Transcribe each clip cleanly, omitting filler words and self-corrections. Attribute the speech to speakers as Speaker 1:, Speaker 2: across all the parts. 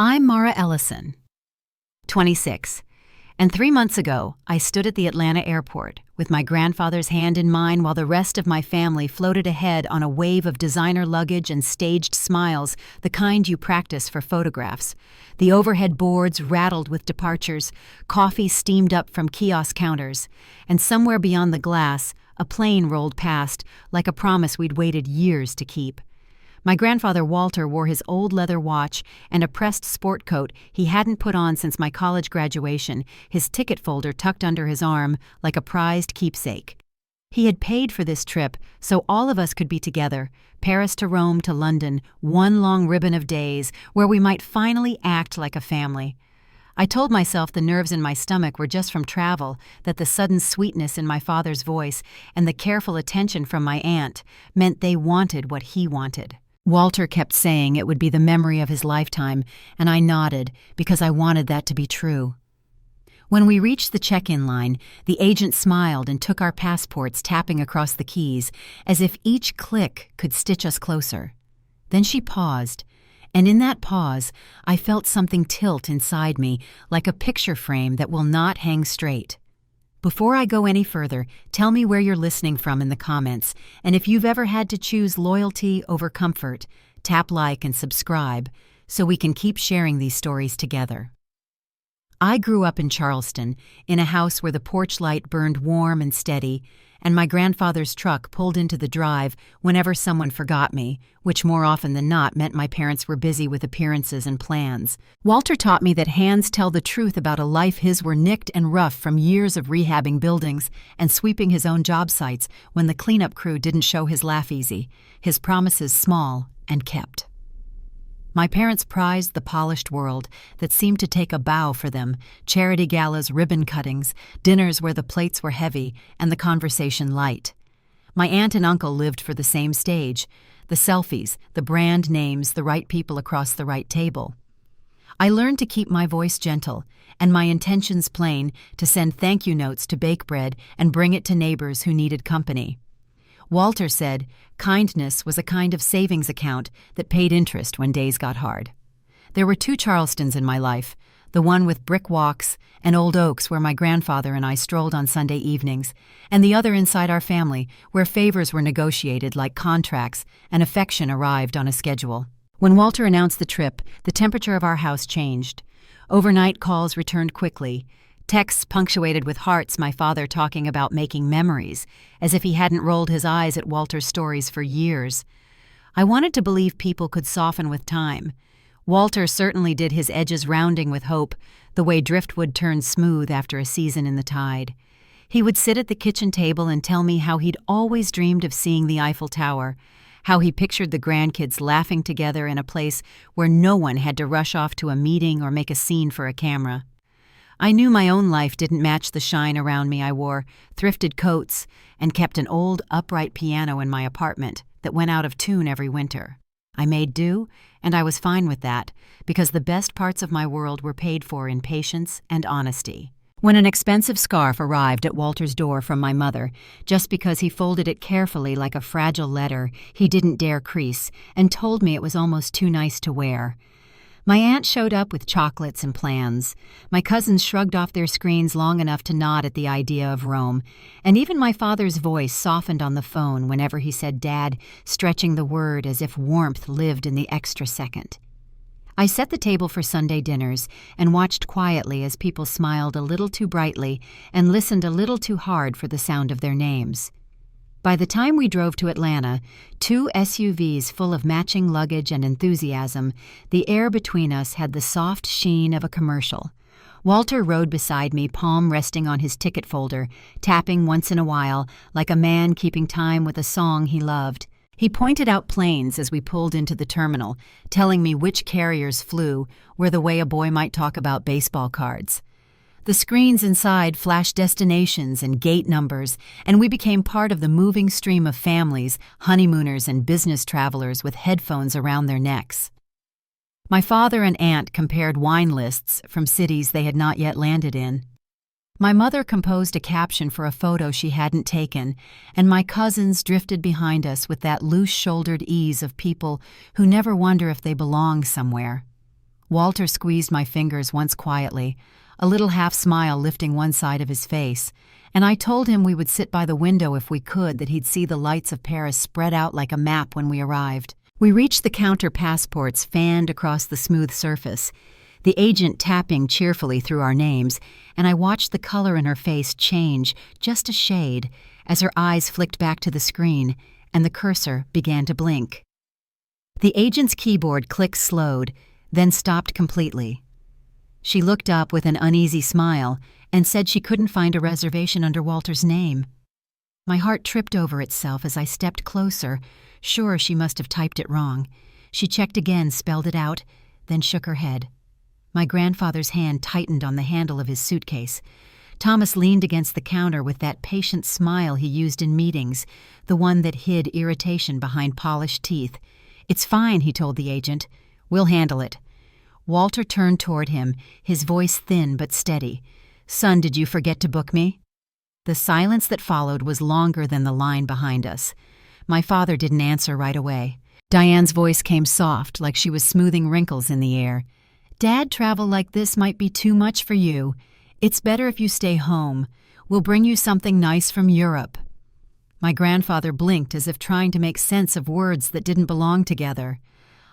Speaker 1: I'm Mara Ellison, 26, and 3 months ago, I stood at the Atlanta airport with my grandfather's hand in mine while the rest of my family floated ahead on a wave of designer luggage and staged smiles, the kind you practice for photographs. The overhead boards rattled with departures, coffee steamed up from kiosk counters, and somewhere beyond the glass, a plane rolled past, like a promise we'd waited years to keep. My grandfather Walter wore his old leather watch and a pressed sport coat he hadn't put on since my college graduation, his ticket folder tucked under his arm like a prized keepsake. He had paid for this trip so all of us could be together, Paris to Rome to London, one long ribbon of days where we might finally act like a family. I told myself the nerves in my stomach were just from travel, that the sudden sweetness in my father's voice and the careful attention from my aunt meant they wanted what he wanted. Walter kept saying it would be the memory of his lifetime, and I nodded because I wanted that to be true. When we reached the check-in line, the agent smiled and took our passports, tapping across the keys, as if each click could stitch us closer. Then she paused, and in that pause, I felt something tilt inside me, like a picture frame that will not hang straight. Before I go any further, tell me where you're listening from in the comments, and if you've ever had to choose loyalty over comfort, tap like and subscribe so we can keep sharing these stories together. I grew up in Charleston, in a house where the porch light burned warm and steady, and my grandfather's truck pulled into the drive whenever someone forgot me, which more often than not meant my parents were busy with appearances and plans. Walter taught me that hands tell the truth about a life his were nicked and rough from years of rehabbing buildings and sweeping his own job sites when the cleanup crew didn't show his laugh easy, his promises small and kept. My parents prized the polished world that seemed to take a bow for them, charity galas, ribbon cuttings, dinners where the plates were heavy and the conversation light. My aunt and uncle lived for the same stage, the selfies, the brand names, the right people across the right table. I learned to keep my voice gentle and my intentions plain, to send thank you notes to bake bread and bring it to neighbors who needed company. Walter said kindness was a kind of savings account that paid interest when days got hard. There were 2 Charlestons in my life, the one with brick walks and old oaks where my grandfather and I strolled on Sunday evenings, and the other inside our family where favors were negotiated like contracts and affection arrived on a schedule. When Walter announced the trip, the temperature of our house changed. Overnight calls returned quickly. Texts punctuated with hearts, my father talking about making memories, as if he hadn't rolled his eyes at Walter's stories for years. I wanted to believe people could soften with time. Walter certainly did his edges rounding with hope, the way driftwood turns smooth after a season in the tide. He would sit at the kitchen table and tell me how he'd always dreamed of seeing the Eiffel Tower, how he pictured the grandkids laughing together in a place where no one had to rush off to a meeting or make a scene for a camera. I knew my own life didn't match the shine around me. I wore thrifted coats and kept an old upright piano in my apartment that went out of tune every winter. I made do, and I was fine with that, because the best parts of my world were paid for in patience and honesty. When an expensive scarf arrived at Walter's door from my mother, just because he folded it carefully like a fragile letter he didn't dare crease, and told me it was almost too nice to wear, my aunt showed up with chocolates and plans. My cousins shrugged off their screens long enough to nod at the idea of Rome, and even my father's voice softened on the phone whenever he said Dad, stretching the word as if warmth lived in the extra second. I set the table for Sunday dinners and watched quietly as people smiled a little too brightly and listened a little too hard for the sound of their names. By the time we drove to Atlanta, 2 SUVs full of matching luggage and enthusiasm, the air between us had the soft sheen of a commercial. Walter rode beside me, palm resting on his ticket folder, tapping once in a while, like a man keeping time with a song he loved. He pointed out planes as we pulled into the terminal, telling me which carriers flew, were the way a boy might talk about baseball cards. The screens inside flashed destinations and gate numbers, and we became part of the moving stream of families, honeymooners, and business travelers with headphones around their necks. My father and aunt compared wine lists from cities they had not yet landed in. My mother composed a caption for a photo she hadn't taken, and my cousins drifted behind us with that loose-shouldered ease of people who never wonder if they belong somewhere. Walter squeezed my fingers once quietly, a little half-smile lifting one side of his face, and I told him we would sit by the window if we could, that he'd see the lights of Paris spread out like a map when we arrived. We reached the counter, passports fanned across the smooth surface, the agent tapping cheerfully through our names, and I watched the color in her face change just a shade as her eyes flicked back to the screen and the cursor began to blink. The agent's keyboard click slowed, then stopped completely. She looked up with an uneasy smile and said she couldn't find a reservation under Walter's name. My heart tripped over itself as I stepped closer, sure she must have typed it wrong. She checked again, spelled it out, then shook her head. My grandfather's hand tightened on the handle of his suitcase. Thomas leaned against the counter with that patient smile he used in meetings, the one that hid irritation behind polished teeth. "It's fine," he told the agent. "We'll handle it." Walter turned toward him, his voice thin but steady. "Son, did you forget to book me?" The silence that followed was longer than the line behind us. My father didn't answer right away. Diane's voice came soft, like she was smoothing wrinkles in the air. "Dad, travel like this might be too much for you. It's better if you stay home. We'll bring you something nice from Europe." My grandfather blinked as if trying to make sense of words that didn't belong together.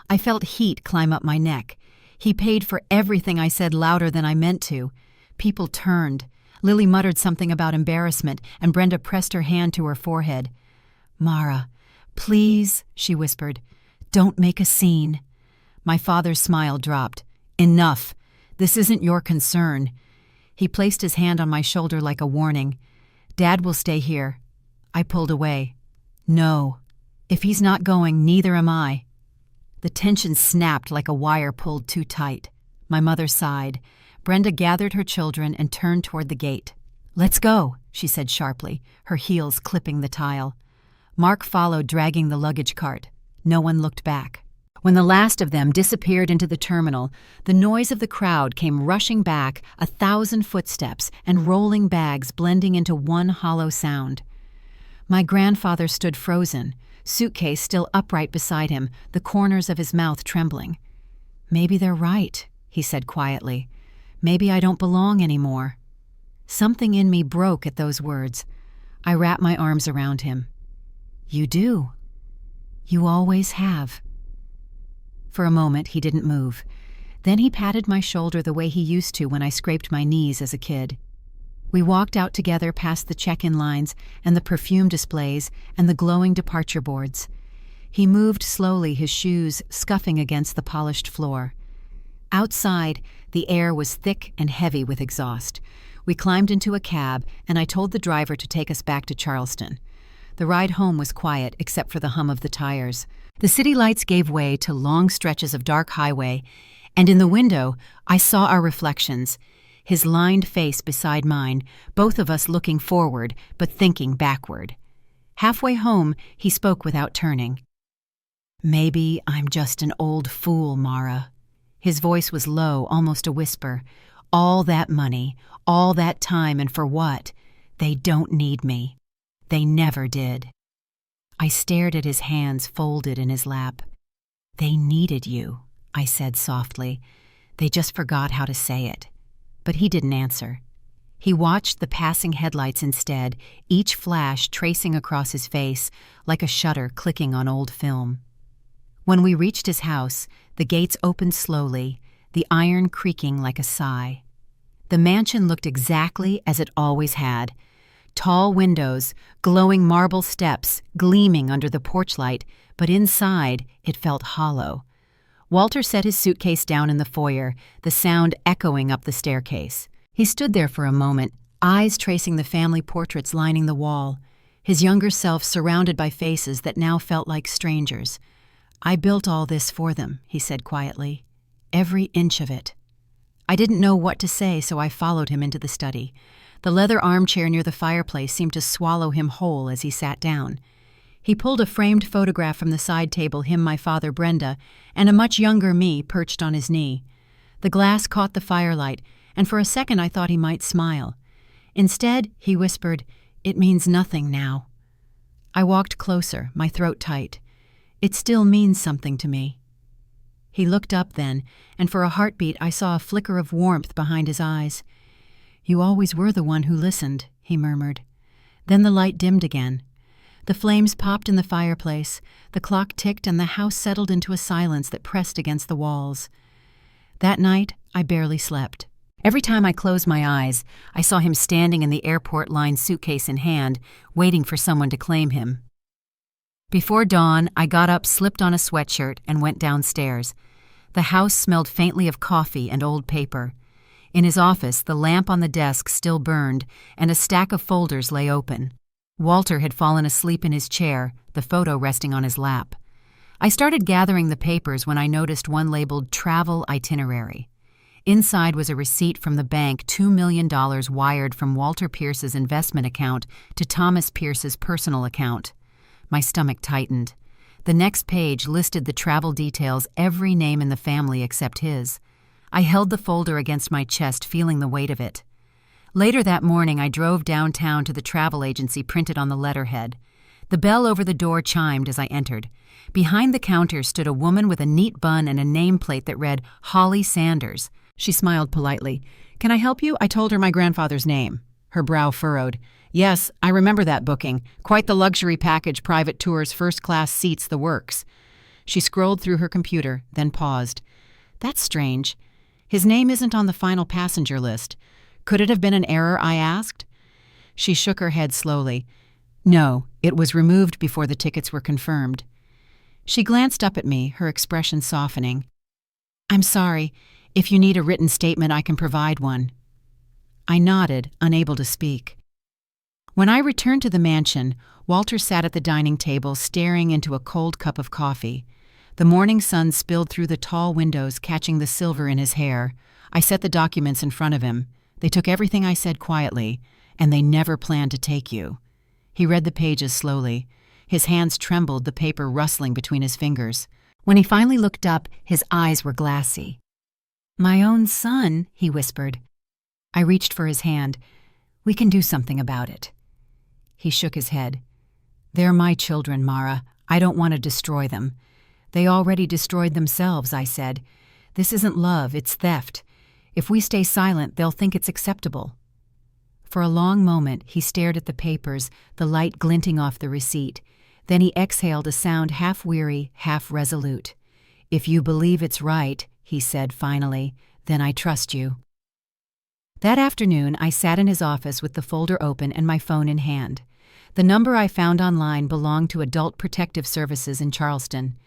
Speaker 1: I felt heat climb up my neck. He paid for everything I said louder than I meant to. People turned. Lily muttered something about embarrassment, and Brenda pressed her hand to her forehead. "Mara, please," she whispered, "don't make a scene." My father's smile dropped. "Enough. This isn't your concern." He placed his hand on my shoulder like a warning. "Dad will stay here." I pulled away. "No. If he's not going, neither am I." The tension snapped like a wire pulled too tight. My mother sighed. Brenda gathered her children and turned toward the gate. "Let's go," she said sharply, her heels clipping the tile. Mark followed, dragging the luggage cart. No one looked back. When the last of them disappeared into the terminal, the noise of the crowd came rushing back, 1,000 footsteps and rolling bags blending into one hollow sound. My grandfather stood frozen, suitcase still upright beside him, the corners of his mouth trembling. "Maybe they're right," he said quietly. "Maybe I don't belong anymore." Something in me broke at those words. I wrapped my arms around him. "You do. You always have." For a moment, he didn't move. Then he patted my shoulder the way he used to when I scraped my knees as a kid. We walked out together past the check-in lines and the perfume displays and the glowing departure boards. He moved slowly, his shoes scuffing against the polished floor. Outside, the air was thick and heavy with exhaust. We climbed into a cab, and I told the driver to take us back to Charleston. The ride home was quiet except for the hum of the tires. The city lights gave way to long stretches of dark highway, and in the window I saw our reflections, his lined face beside mine, both of us looking forward but thinking backward. Halfway home, he spoke without turning. "Maybe I'm just an old fool, Mara." His voice was low, almost a whisper. "All that money, all that time, and for what? They don't need me. They never did." I stared at his hands folded in his lap. "They needed you," I said softly. "They just forgot how to say it." But he didn't answer. He watched the passing headlights instead, each flash tracing across his face like a shutter clicking on old film. When we reached his house, the gates opened slowly, the iron creaking like a sigh. The mansion looked exactly as it always had. Tall windows, glowing marble steps, gleaming under the porch light, but inside it felt hollow. Walter set his suitcase down in the foyer, the sound echoing up the staircase. He stood there for a moment, eyes tracing the family portraits lining the wall, his younger self surrounded by faces that now felt like strangers. "I built all this for them," he said quietly. "Every inch of it." I didn't know what to say, so I followed him into the study. The leather armchair near the fireplace seemed to swallow him whole as he sat down. He pulled a framed photograph from the side table, him, my father, Brenda, and a much younger me perched on his knee. The glass caught the firelight, and for a second I thought he might smile. Instead, he whispered, "It means nothing now." I walked closer, my throat tight. "It still means something to me." He looked up then, and for a heartbeat I saw a flicker of warmth behind his eyes. "You always were the one who listened," he murmured. Then the light dimmed again. The flames popped in the fireplace, the clock ticked, and the house settled into a silence that pressed against the walls. That night, I barely slept. Every time I closed my eyes, I saw him standing in the airport line, suitcase in hand, waiting for someone to claim him. Before dawn, I got up, slipped on a sweatshirt, and went downstairs. The house smelled faintly of coffee and old paper. In his office, the lamp on the desk still burned, and a stack of folders lay open. Walter had fallen asleep in his chair, the photo resting on his lap. I started gathering the papers when I noticed one labeled Travel Itinerary. Inside was a receipt from the bank, $2 million wired from Walter Pierce's investment account to Thomas Pierce's personal account. My stomach tightened. The next page listed the travel details, every name in the family except his. I held the folder against my chest, feeling the weight of it. Later that morning, I drove downtown to the travel agency printed on the letterhead. The bell over the door chimed as I entered. Behind the counter stood a woman with a neat bun and a nameplate that read Holly Sanders. She smiled politely. "Can I help you?" I told her my grandfather's name. Her brow furrowed. "Yes, I remember that booking. Quite the luxury package, private tours, first-class seats, the works." She scrolled through her computer, then paused. "That's strange. His name isn't on the final passenger list. Could it have been an error?" I asked. She shook her head slowly. "No, it was removed before the tickets were confirmed." She glanced up at me, her expression softening. "I'm sorry. If you need a written statement, I can provide one." I nodded, unable to speak. When I returned to the mansion, Walter sat at the dining table staring into a cold cup of coffee. The morning sun spilled through the tall windows, catching the silver in his hair. I set the documents in front of him. "They took everything I said quietly, and they never planned to take you." He read the pages slowly. His hands trembled, the paper rustling between his fingers. When he finally looked up, his eyes were glassy. "My own son," he whispered. I reached for his hand. "We can do something about it." He shook his head. "They're my children, Mara. I don't want to destroy them." "They already destroyed themselves," I said. "This isn't love, it's theft. If we stay silent, they'll think it's acceptable." For a long moment, he stared at the papers, the light glinting off the receipt. Then he exhaled a sound half weary, half resolute. "If you believe it's right," he said finally, "then I trust you." That afternoon, I sat in his office with the folder open and my phone in hand. The number I found online belonged to Adult Protective Services in Charleston.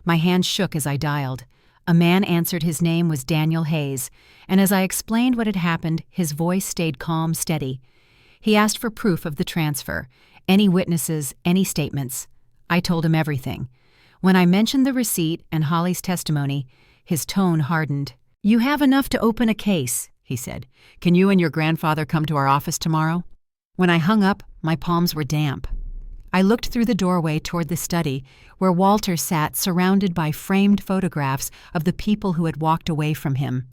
Speaker 1: My hand shook as I dialed. A man answered. His name was Daniel Hayes, and as I explained what had happened, his voice stayed calm, steady. He asked for proof of the transfer, any witnesses, any statements. I told him everything. When I mentioned the receipt and Holly's testimony, his tone hardened. "You have enough to open a case," he said. "Can you and your grandfather come to our office tomorrow?" When I hung up, my palms were damp. I looked through the doorway toward the study, where Walter sat surrounded by framed photographs of the people who had walked away from him.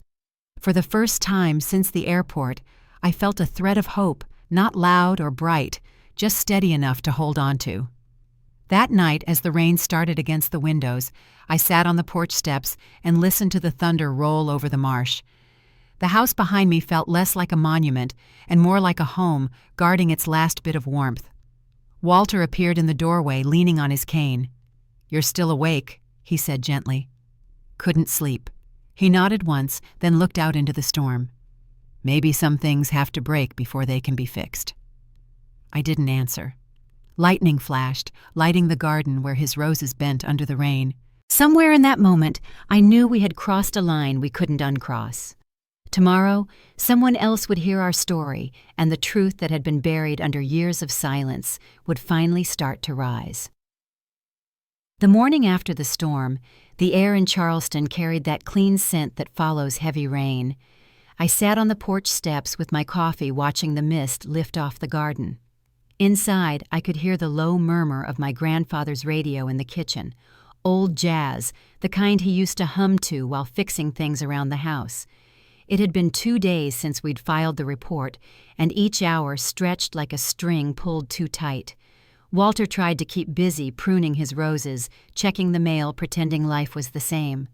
Speaker 1: For the first time since the airport, I felt a thread of hope, not loud or bright, just steady enough to hold on to. That night, as the rain started against the windows, I sat on the porch steps and listened to the thunder roll over the marsh. The house behind me felt less like a monument and more like a home, guarding its last bit of warmth. Walter appeared in the doorway, leaning on his cane. "You're still awake," he said gently. "Couldn't sleep." He nodded once, then looked out into the storm. "Maybe some things have to break before they can be fixed." I didn't answer. Lightning flashed, lighting the garden where his roses bent under the rain. Somewhere in that moment, I knew we had crossed a line we couldn't uncross. Tomorrow, someone else would hear our story, and the truth that had been buried under years of silence would finally start to rise. The morning after the storm, the air in Charleston carried that clean scent that follows heavy rain. I sat on the porch steps with my coffee, watching the mist lift off the garden. Inside, I could hear the low murmur of my grandfather's radio in the kitchen, old jazz, the kind he used to hum to while fixing things around the house. It had been 2 days since we'd filed the report, and each hour stretched like a string pulled too tight. Walter tried to keep busy pruning his roses, checking the mail, pretending life was the same.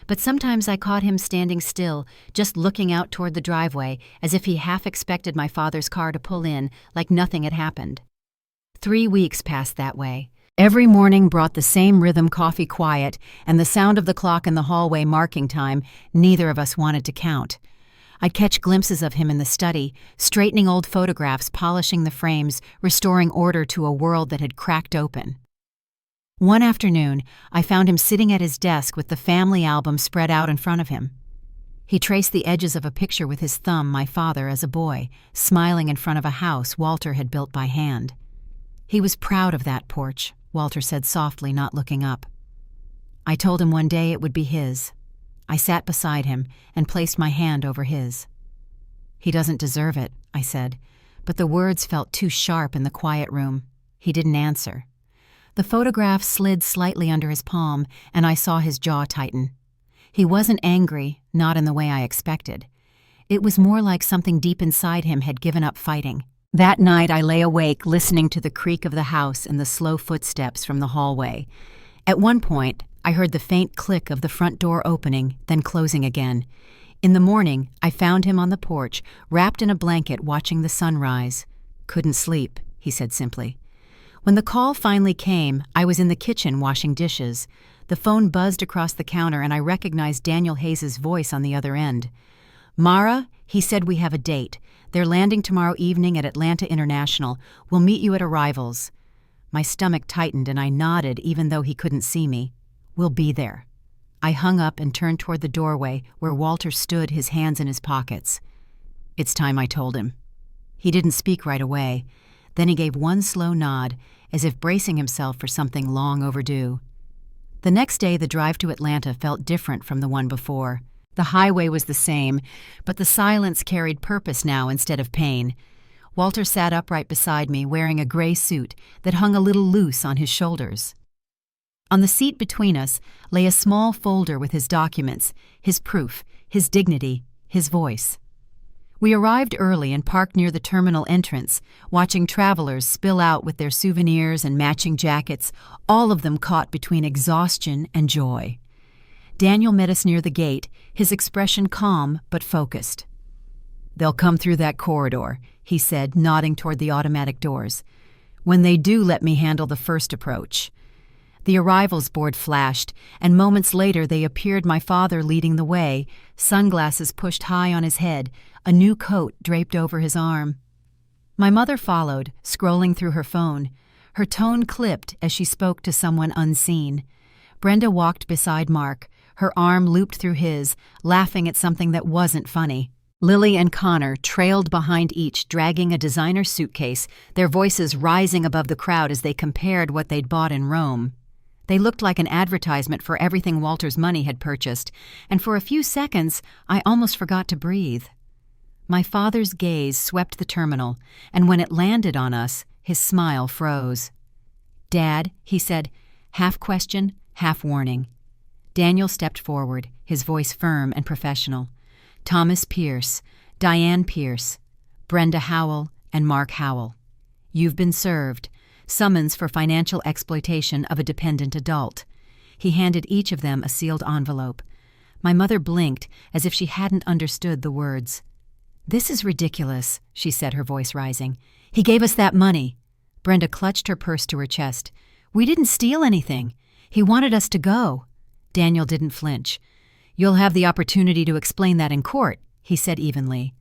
Speaker 1: But sometimes I caught him standing still, just looking out toward the driveway, as if he half expected my father's car to pull in, like nothing had happened. 3 weeks passed that way. Every morning brought the same rhythm, coffee quiet, and the sound of the clock in the hallway marking time neither of us wanted to count. I'd catch glimpses of him in the study, straightening old photographs, polishing the frames, restoring order to a world that had cracked open. One afternoon, I found him sitting at his desk with the family album spread out in front of him. He traced the edges of a picture with his thumb, my father as a boy, smiling in front of a house Walter had built by hand. He was proud of that porch, Walter said softly, not looking up. I told him one day it would be his. I sat beside him and placed my hand over his. He doesn't deserve it, I said, but the words felt too sharp in the quiet room. He didn't answer. The photograph slid slightly under his palm, and I saw his jaw tighten. He wasn't angry, not in the way I expected. It was more like something deep inside him had given up fighting. That night I lay awake listening to the creak of the house and the slow footsteps from the hallway. At one point, I heard the faint click of the front door opening, then closing again. In the morning, I found him on the porch, wrapped in a blanket, watching the sun rise. "Couldn't sleep," he said simply. When the call finally came, I was in the kitchen washing dishes. The phone buzzed across the counter and I recognized Daniel Hayes' voice on the other end. "Mara," he said, "we have a date. They're landing tomorrow evening at Atlanta International. We'll meet you at arrivals." My stomach tightened and I nodded even though he couldn't see me. "We'll be there." I hung up and turned toward the doorway where Walter stood, his hands in his pockets. "It's time," I told him. He didn't speak right away. Then he gave one slow nod, as if bracing himself for something long overdue. The next day the drive to Atlanta felt different from the one before. The highway was the same, but the silence carried purpose now instead of pain. Walter sat upright beside me, wearing a gray suit that hung a little loose on his shoulders. On the seat between us lay a small folder with his documents, his proof, his dignity, his voice. We arrived early and parked near the terminal entrance, watching travelers spill out with their souvenirs and matching jackets, all of them caught between exhaustion and joy. Daniel met us near the gate, his expression calm but focused. "They'll come through that corridor," he said, nodding toward the automatic doors. "When they do, let me handle the first approach." The arrivals board flashed, and moments later they appeared, my father leading the way, sunglasses pushed high on his head, a new coat draped over his arm. My mother followed, scrolling through her phone. Her tone clipped as she spoke to someone unseen. Brenda walked beside Mark, her arm looped through his, laughing at something that wasn't funny. Lily and Connor trailed behind each, dragging a designer suitcase, their voices rising above the crowd as they compared what they'd bought in Rome. They looked like an advertisement for everything Walter's money had purchased, and for a few seconds I almost forgot to breathe. My father's gaze swept the terminal, and when it landed on us, his smile froze. "Dad," he said, half question, half warning. Daniel stepped forward, his voice firm and professional. "Thomas Pierce, Diane Pierce, Brenda Howell, and Mark Howell. You've been served. Summons for financial exploitation of a dependent adult." He handed each of them a sealed envelope. My mother blinked as if she hadn't understood the words. "This is ridiculous," she said, her voice rising. "He gave us that money." Brenda clutched her purse to her chest. "We didn't steal anything. He wanted us to go." Daniel didn't flinch. "You'll have the opportunity to explain that in court," he said evenly.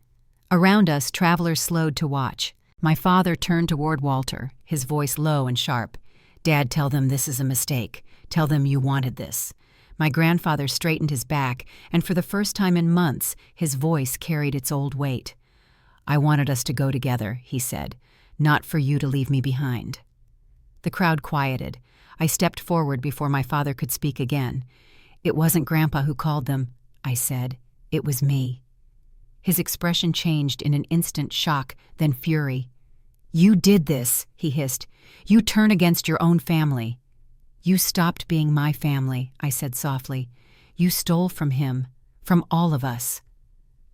Speaker 1: Around us, travelers slowed to watch. My father turned toward Walter, his voice low and sharp. "Dad, tell them this is a mistake. Tell them you wanted this." My grandfather straightened his back, and for the first time in months, his voice carried its old weight. "I wanted us to go together," he said, "not for you to leave me behind." The crowd quieted. I stepped forward before my father could speak again. "It wasn't Grandpa who called them," I said. "It was me." His expression changed in an instant, shock, then fury. "You did this," he hissed. "You turn against your own family." "You stopped being my family," I said softly. "You stole from him, from all of us."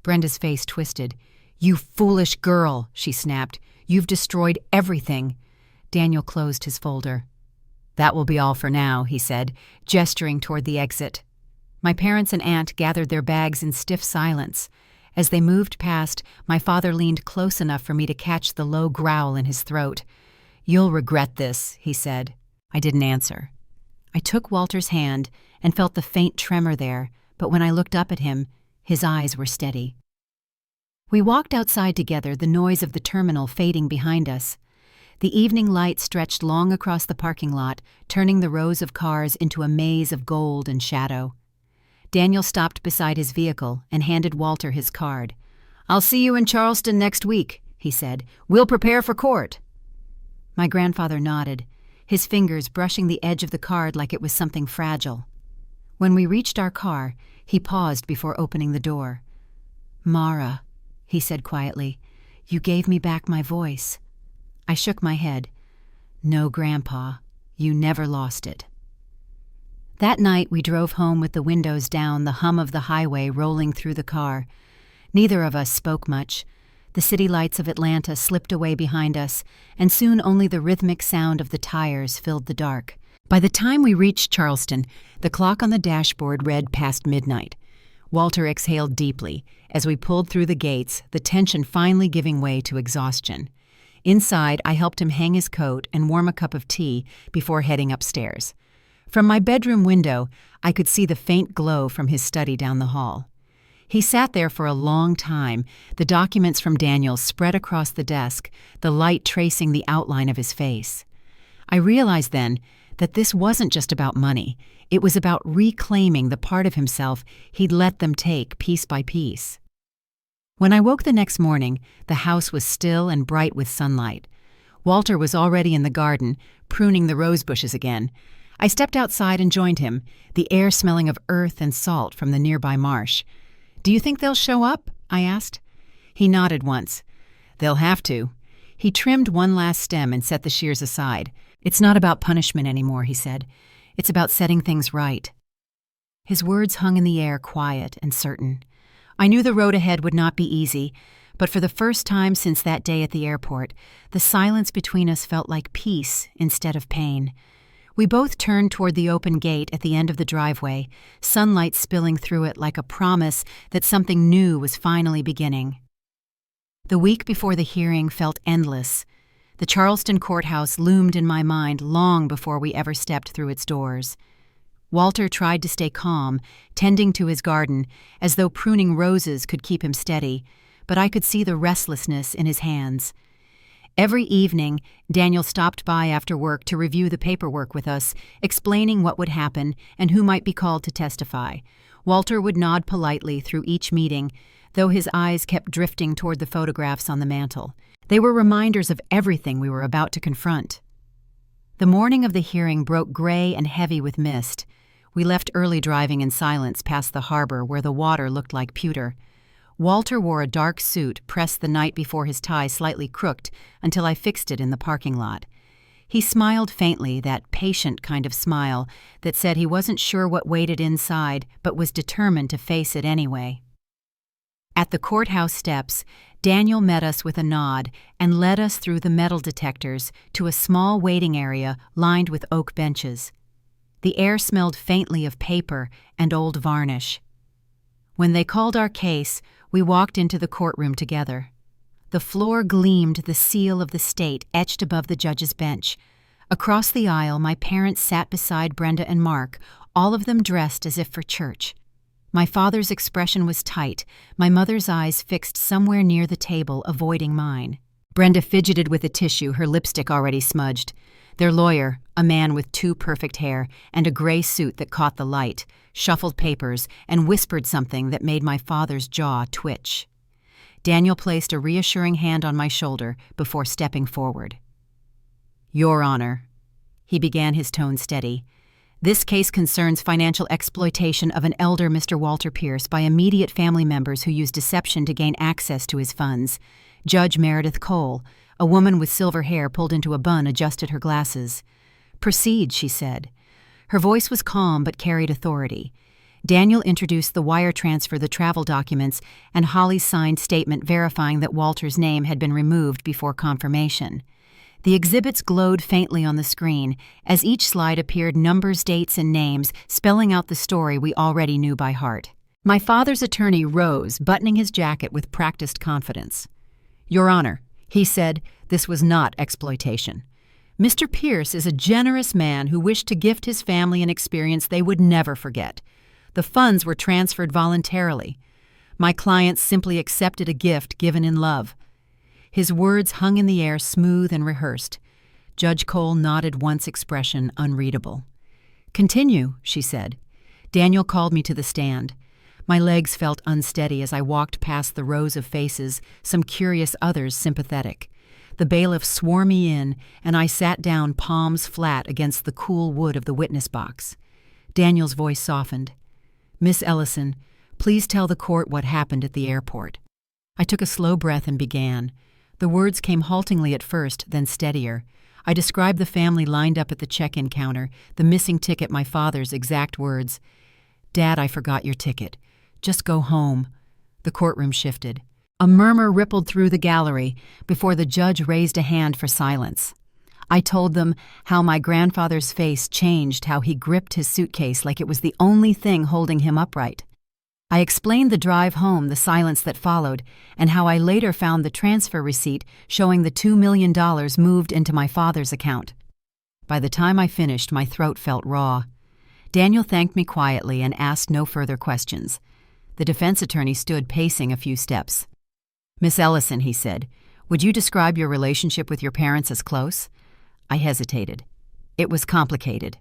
Speaker 1: Brenda's face twisted. "You foolish girl," she snapped. "You've destroyed everything." Daniel closed his folder. "That will be all for now," he said, gesturing toward the exit. My parents and aunt gathered their bags in stiff silence. As they moved past, my father leaned close enough for me to catch the low growl in his throat. "You'll regret this," he said. I didn't answer. I took Walter's hand and felt the faint tremor there, but when I looked up at him, his eyes were steady. We walked outside together, the noise of the terminal fading behind us. The evening light stretched long across the parking lot, turning the rows of cars into a maze of gold and shadow. Daniel stopped beside his vehicle and handed Walter his card. "I'll see you in Charleston next week," he said. "We'll prepare for court." My grandfather nodded, his fingers brushing the edge of the card like it was something fragile. When we reached our car, he paused before opening the door. "Mara," he said quietly, "you gave me back my voice." I shook my head. "No, Grandpa, you never lost it." That night we drove home with the windows down, the hum of the highway rolling through the car. Neither of us spoke much. The city lights of Atlanta slipped away behind us, and soon only the rhythmic sound of the tires filled the dark. By the time we reached Charleston, the clock on the dashboard read past midnight. Walter exhaled deeply. As we pulled through the gates, the tension finally giving way to exhaustion. Inside, I helped him hang his coat and warm a cup of tea before heading upstairs. From my bedroom window, I could see the faint glow from his study down the hall. He sat there for a long time, the documents from Daniel spread across the desk, the light tracing the outline of his face. I realized then that this wasn't just about money. It was about reclaiming the part of himself he'd let them take piece by piece. When I woke the next morning, the house was still and bright with sunlight. Walter was already in the garden, pruning the rose bushes again. I stepped outside and joined him, the air smelling of earth and salt from the nearby marsh. "Do you think they'll show up?" I asked. He nodded once. "They'll have to." He trimmed one last stem and set the shears aside. "It's not about punishment anymore," he said. "It's about setting things right." His words hung in the air, quiet and certain. I knew the road ahead would not be easy, but for the first time since that day at the airport, the silence between us felt like peace instead of pain. We both turned toward the open gate at the end of the driveway, sunlight spilling through it like a promise that something new was finally beginning. The week before the hearing felt endless. The Charleston courthouse loomed in my mind long before we ever stepped through its doors. Walter tried to stay calm, tending to his garden, as though pruning roses could keep him steady, but I could see the restlessness in his hands. Every evening, Daniel stopped by after work to review the paperwork with us, explaining what would happen and who might be called to testify. Walter would nod politely through each meeting, though his eyes kept drifting toward the photographs on the mantel. They were reminders of everything we were about to confront. The morning of the hearing broke gray and heavy with mist. We left early, driving in silence past the harbor where the water looked like pewter. Walter wore a dark suit pressed the night before, his tie slightly crooked until I fixed it in the parking lot. He smiled faintly, that patient kind of smile that said he wasn't sure what waited inside but was determined to face it anyway. At the courthouse steps, Daniel met us with a nod and led us through the metal detectors to a small waiting area lined with oak benches. The air smelled faintly of paper and old varnish. When they called our case, we walked into the courtroom together. The floor gleamed, the seal of the state etched above the judge's bench. Across the aisle, my parents sat beside Brenda and Mark, all of them dressed as if for church. My father's expression was tight, my mother's eyes fixed somewhere near the table, avoiding mine. Brenda fidgeted with a tissue, her lipstick already smudged. Their lawyer, a man with too perfect hair and a gray suit that caught the light, shuffled papers and whispered something that made my father's jaw twitch. Daniel placed a reassuring hand on my shoulder before stepping forward. "Your Honor," he began, his tone steady, "this case concerns financial exploitation of an elder Mr. Walter Pierce by immediate family members who used deception to gain access to his funds. Judge Meredith Cole, a woman with silver hair pulled into a bun, adjusted her glasses. "Proceed," she said. Her voice was calm but carried authority. Daniel introduced the wire transfer, the travel documents, and Holly's signed statement verifying that Walter's name had been removed before confirmation. The exhibits glowed faintly on the screen as each slide appeared numbers, dates, and names, spelling out the story we already knew by heart. My father's attorney rose, buttoning his jacket with practiced confidence. "Your Honor," he said, "this was not exploitation. Mr. Pierce is a generous man who wished to gift his family an experience they would never forget. The funds were transferred voluntarily. My client simply accepted a gift given in love." His words hung in the air, smooth and rehearsed. Judge Cole nodded once, expression unreadable. "Continue," she said. Daniel called me to the stand. My legs felt unsteady as I walked past the rows of faces, some curious, others sympathetic. The bailiff swore me in, and I sat down, palms flat against the cool wood of the witness box. Daniel's voice softened. "Miss Ellison, please tell the court what happened at the airport." I took a slow breath and began. The words came haltingly at first, then steadier. I described the family lined up at the check-in counter, the missing ticket, my father's exact words. "Dad, I forgot your ticket. Just go home." The courtroom shifted. A murmur rippled through the gallery before the judge raised a hand for silence. I told them how my grandfather's face changed, how he gripped his suitcase like it was the only thing holding him upright. I explained the drive home, the silence that followed, and how I later found the transfer receipt showing the $2 million moved into my father's account. By the time I finished, my throat felt raw. Daniel thanked me quietly and asked no further questions. The defense attorney stood pacing a few steps. "Miss Ellison," he said, "would you describe your relationship with your parents as close?" I hesitated. "It was complicated."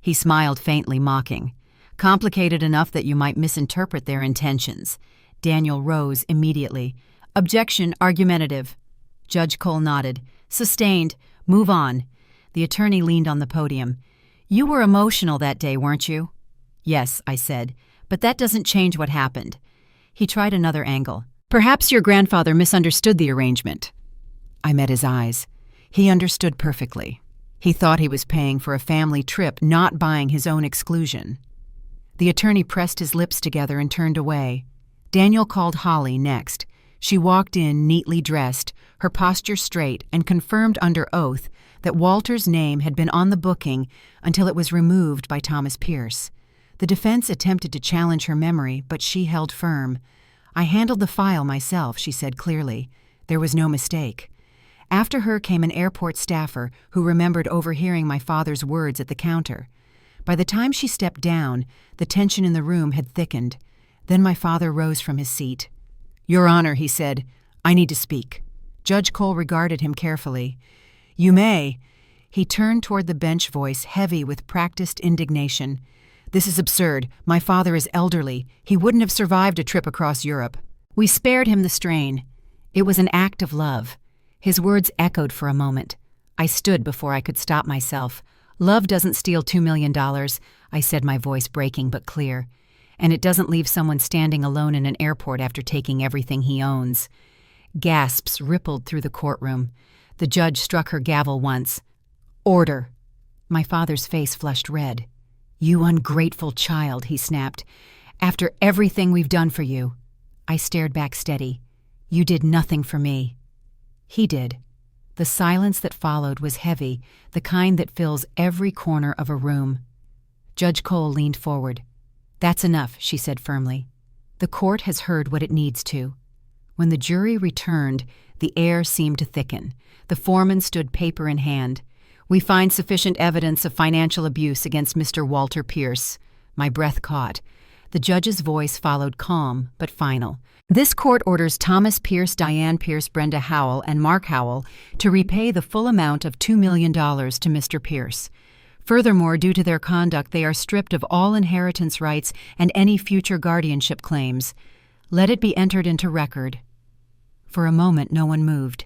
Speaker 1: He smiled faintly, mocking. "Complicated enough that you might misinterpret their intentions." Daniel rose immediately. "Objection, argumentative." Judge Cole nodded. "Sustained. Move on." The attorney leaned on the podium. "You were emotional that day, weren't you?" "Yes," I said, "but that doesn't change what happened." He tried another angle. "Perhaps your grandfather misunderstood the arrangement." I met his eyes. He understood perfectly. He thought he was paying for a family trip, not buying his own exclusion. The attorney pressed his lips together and turned away. Daniel called Holly next. She walked in, neatly dressed, her posture straight, and confirmed under oath that Walter's name had been on the booking until it was removed by Thomas Pierce. The defense attempted to challenge her memory, but she held firm. "I handled the file myself," she said clearly. "There was no mistake." After her came an airport staffer who remembered overhearing my father's words at the counter. By the time she stepped down, the tension in the room had thickened. Then my father rose from his seat. "Your Honor," he said, "I need to speak." Judge Cole regarded him carefully. "You may." He turned toward the bench, voice heavy with practiced indignation. "This is absurd. My father is elderly. He wouldn't have survived a trip across Europe. We spared him the strain. It was an act of love." His words echoed for a moment. I stood before I could stop myself. "Love doesn't steal $2 million, I said, my voice breaking but clear. "And it doesn't leave someone standing alone in an airport after taking everything he owns." Gasps rippled through the courtroom. The judge struck her gavel once. "Order." My father's face flushed red. "You ungrateful child," he snapped. "After everything we've done for you." I stared back steady. "You did nothing for me." He did. The silence that followed was heavy, the kind that fills every corner of a room. Judge Cole leaned forward. "That's enough," she said firmly. "The court has heard what it needs to." When the jury returned, the air seemed to thicken. The foreman stood paper in hand. "We find sufficient evidence of financial abuse against Mr. Walter Pierce." My breath caught. The judge's voice followed, calm but final. "This court orders Thomas Pierce, Diane Pierce, Brenda Howell, and Mark Howell to repay the full amount of $2 million to Mr. Pierce. Furthermore, due to their conduct, they are stripped of all inheritance rights and any future guardianship claims. Let it be entered into record." For a moment, no one moved.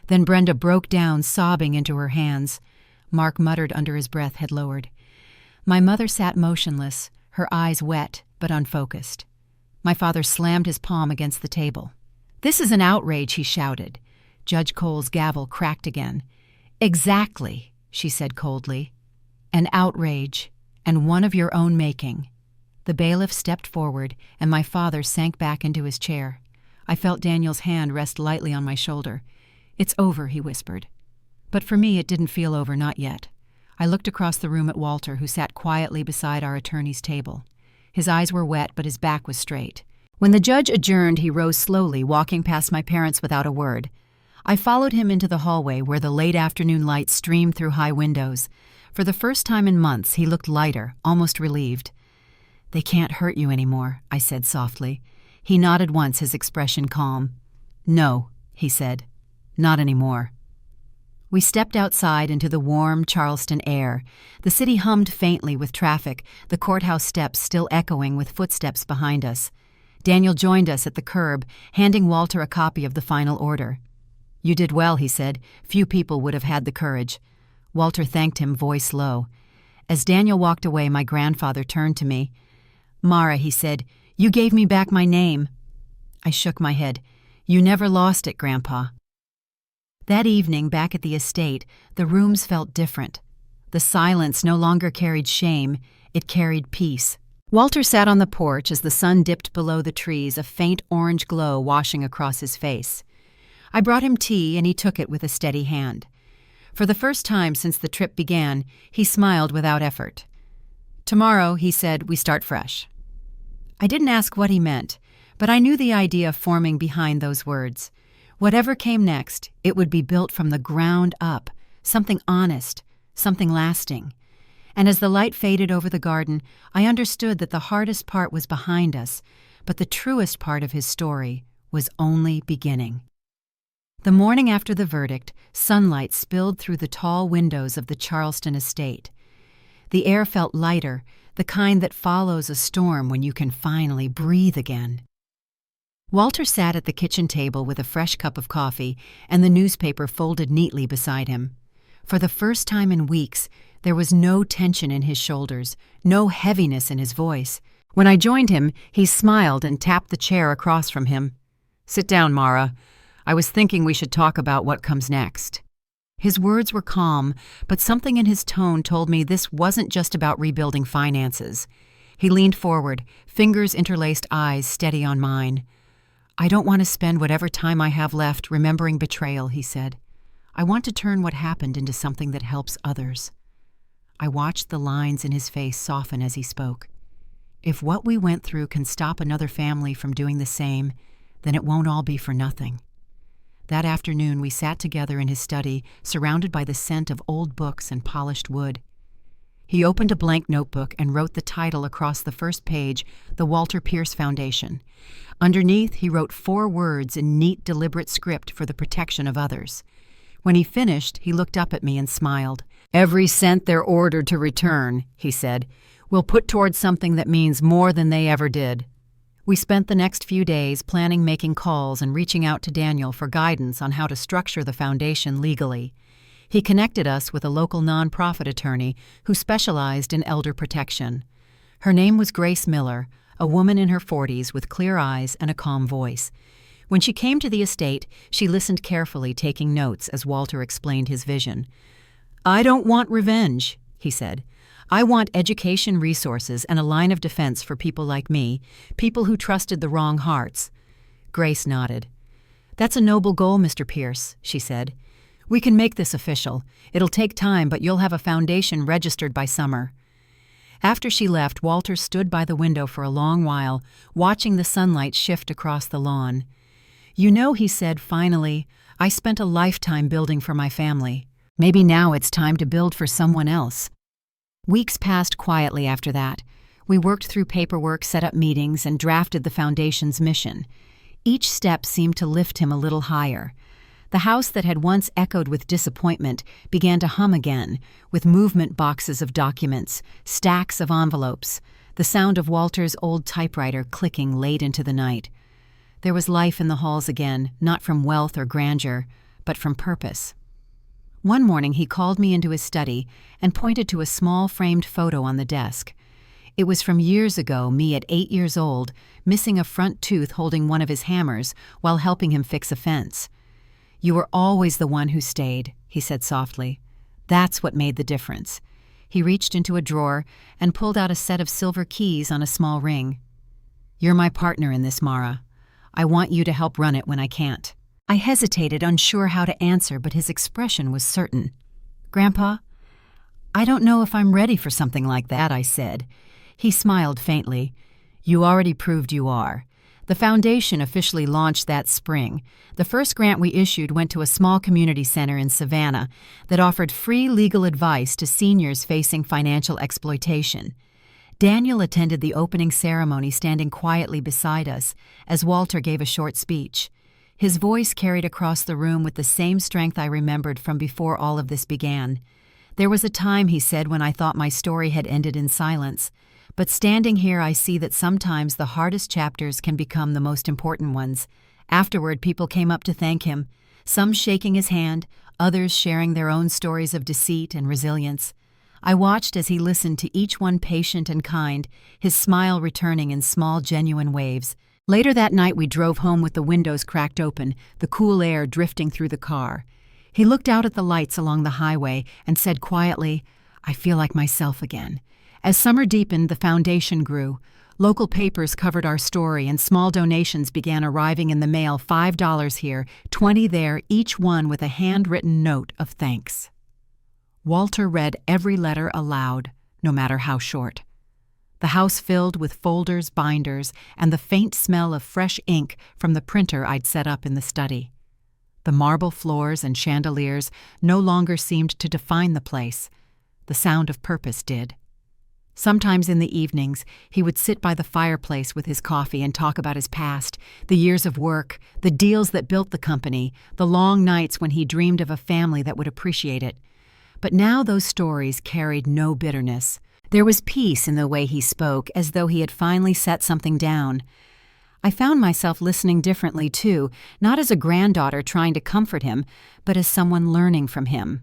Speaker 1: Then Brenda broke down, sobbing into her hands. Mark, muttered under his breath, had lowered. My mother sat motionless, her eyes wet but unfocused. My father slammed his palm against the table. "This is an outrage," he shouted. Judge Cole's gavel cracked again. "Exactly," she said coldly. "An outrage, and one of your own making." The bailiff stepped forward, and my father sank back into his chair. I felt Daniel's hand rest lightly on my shoulder. "It's over," he whispered. But for me, it didn't feel over, not yet. I looked across the room at Walter, who sat quietly beside our attorney's table. His eyes were wet, but his back was straight. When the judge adjourned, he rose slowly, walking past my parents without a word. I followed him into the hallway where the late afternoon light streamed through high windows. For the first time in months, he looked lighter, almost relieved. "They can't hurt you anymore," I said softly. He nodded once, his expression calm. "No," he said, "not anymore." We stepped outside into the warm Charleston air. The city hummed faintly with traffic, the courthouse steps still echoing with footsteps behind us. Daniel joined us at the curb, handing Walter a copy of the final order. "You did well," he said. "Few people would have had the courage." Walter thanked him, voice low. As Daniel walked away, my grandfather turned to me. "Mara," he said, "you gave me back my name." I shook my head. "You never lost it, Grandpa." That evening, back at the estate, the rooms felt different. The silence no longer carried shame, it carried peace. Walter sat on the porch as the sun dipped below the trees, a faint orange glow washing across his face. I brought him tea, and he took it with a steady hand. For the first time since the trip began, he smiled without effort. "Tomorrow," he said, "we start fresh." I didn't ask what he meant, but I knew the idea forming behind those words. Whatever came next, it would be built from the ground up, something honest, something lasting. And as the light faded over the garden, I understood that the hardest part was behind us, but the truest part of his story was only beginning. The morning after the verdict, sunlight spilled through the tall windows of the Charleston estate. The air felt lighter, the kind that follows a storm when you can finally breathe again. Walter sat at the kitchen table with a fresh cup of coffee and the newspaper folded neatly beside him. For the first time in weeks, there was no tension in his shoulders, no heaviness in his voice. When I joined him, he smiled and tapped the chair across from him. "Sit down, Mara. I was thinking we should talk about what comes next." His words were calm, but something in his tone told me this wasn't just about rebuilding finances. He leaned forward, fingers interlaced, eyes steady on mine. "I don't want to spend whatever time I have left remembering betrayal," he said. "I want to turn what happened into something that helps others." I watched the lines in his face soften as he spoke. If what we went through can stop another family from doing the same, then it won't all be for nothing. That afternoon, we sat together in his study, surrounded by the scent of old books and polished wood. He opened a blank notebook and wrote the title across the first page, The Walter Pierce Foundation. Underneath, he wrote 4 words in neat, deliberate script for the protection of others. When he finished, he looked up at me and smiled. "Every cent they're ordered to return," he said, "will put towards something that means more than they ever did." We spent the next few days planning, making calls, and reaching out to Daniel for guidance on how to structure the foundation legally. He connected us with a local nonprofit attorney who specialized in elder protection. Her name was Grace Miller, a woman in her 40s with clear eyes and a calm voice. When she came to the estate, she listened carefully, taking notes as Walter explained his vision. "I don't want revenge," he said. "I want education, resources, and a line of defense for people like me, people who trusted the wrong hearts." Grace nodded. "That's a noble goal, Mr. Pierce," she said. "We can make this official. It'll take time, but you'll have a foundation registered by summer." After she left, Walter stood by the window for a long while, watching the sunlight shift across the lawn. "You know," he said finally, "I spent a lifetime building for my family. Maybe now it's time to build for someone else." Weeks passed quietly after that. We worked through paperwork, set up meetings, and drafted the foundation's mission. Each step seemed to lift him a little higher. The house that had once echoed with disappointment began to hum again, with movement boxes of documents, stacks of envelopes, the sound of Walter's old typewriter clicking late into the night. There was life in the halls again, not from wealth or grandeur, but from purpose. One morning he called me into his study and pointed to a small framed photo on the desk. It was from years ago, me at 8 years old, missing a front tooth holding one of his hammers while helping him fix a fence. "You were always the one who stayed," he said softly. "That's what made the difference." He reached into a drawer and pulled out a set of silver keys on a small ring. "You're my partner in this, Mara. I want you to help run it when I can't." I hesitated, unsure how to answer, but his expression was certain. "Grandpa, I don't know if I'm ready for something like that," I said. He smiled faintly. "You already proved you are." The foundation officially launched that spring. The first grant we issued went to a small community center in Savannah that offered free legal advice to seniors facing financial exploitation. Daniel attended the opening ceremony, standing quietly beside us as Walter gave a short speech. His voice carried across the room with the same strength I remembered from before all of this began. "There was a time," he said, "when I thought my story had ended in silence. But standing here, I see that sometimes the hardest chapters can become the most important ones." Afterward, people came up to thank him, some shaking his hand, others sharing their own stories of deceit and resilience. I watched as he listened to each one, patient and kind, his smile returning in small, genuine waves. Later that night, we drove home with the windows cracked open, the cool air drifting through the car. He looked out at the lights along the highway and said quietly, "I feel like myself again." As summer deepened, the foundation grew. Local papers covered our story, and small donations began arriving in the mail, $5 here, $20 there, each one with a handwritten note of thanks. Walter read every letter aloud, no matter how short. The house filled with folders, binders, and the faint smell of fresh ink from the printer I'd set up in the study. The marble floors and chandeliers no longer seemed to define the place. The sound of purpose did. Sometimes in the evenings, he would sit by the fireplace with his coffee and talk about his past, the years of work, the deals that built the company, the long nights when he dreamed of a family that would appreciate it. But now those stories carried no bitterness. There was peace in the way he spoke, as though he had finally set something down. I found myself listening differently, too, not as a granddaughter trying to comfort him, but as someone learning from him.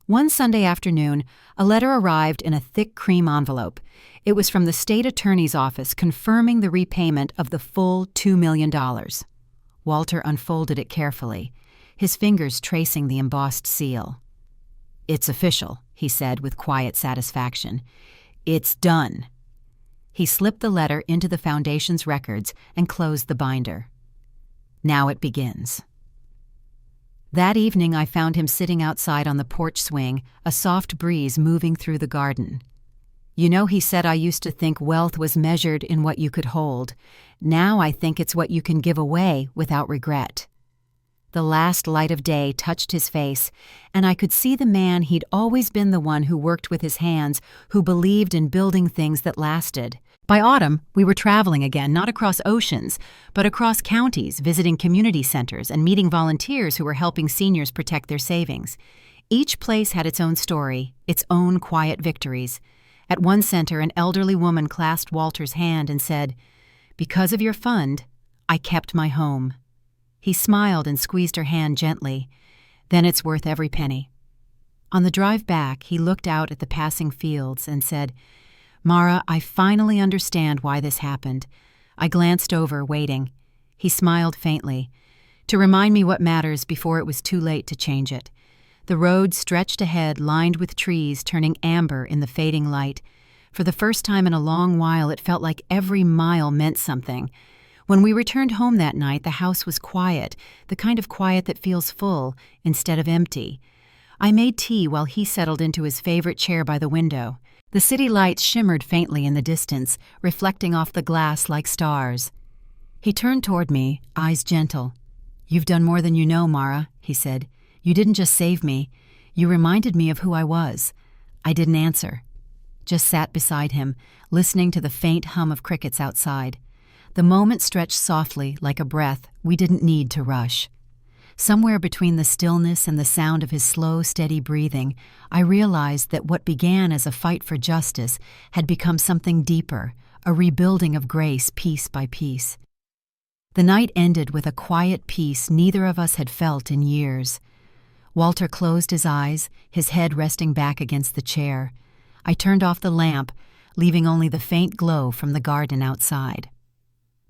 Speaker 1: One Sunday afternoon, a letter arrived in a thick cream envelope. It was from the state attorney's office confirming the repayment of the full $2 million. Walter unfolded it carefully, his fingers tracing the embossed seal. "It's official," he said with quiet satisfaction. "It's done." He slipped the letter into the foundation's records and closed the binder. "Now it begins." That evening I found him sitting outside on the porch swing, a soft breeze moving through the garden. "You know," he said, "I used to think wealth was measured in what you could hold. Now I think it's what you can give away without regret." The last light of day touched his face, and I could see the man he'd always been, the one who worked with his hands, who believed in building things that lasted. By autumn, we were traveling again, not across oceans, but across counties, visiting community centers and meeting volunteers who were helping seniors protect their savings. Each place had its own story, its own quiet victories. At one center, an elderly woman clasped Walter's hand and said, "Because of your fund, I kept my home." He smiled and squeezed her hand gently. "Then it's worth every penny." On the drive back, he looked out at the passing fields and said, "Mara, I finally understand why this happened." I glanced over, waiting. He smiled faintly, to remind me what matters before it was too late to change it. The road stretched ahead, lined with trees turning amber in the fading light. For the first time in a long while, it felt like every mile meant something. When we returned home that night, the house was quiet, the kind of quiet that feels full instead of empty. I made tea while he settled into his favorite chair by the window. The city lights shimmered faintly in the distance, reflecting off the glass like stars. He turned toward me, eyes gentle. "You've done more than you know, Mara," he said. "You didn't just save me. You reminded me of who I was." I didn't answer, just sat beside him, listening to the faint hum of crickets outside. The moment stretched softly, like a breath we didn't need to rush. Somewhere between the stillness and the sound of his slow, steady breathing, I realized that what began as a fight for justice had become something deeper, a rebuilding of grace piece by piece. The night ended with a quiet peace neither of us had felt in years. Walter closed his eyes, his head resting back against the chair. I turned off the lamp, leaving only the faint glow from the garden outside.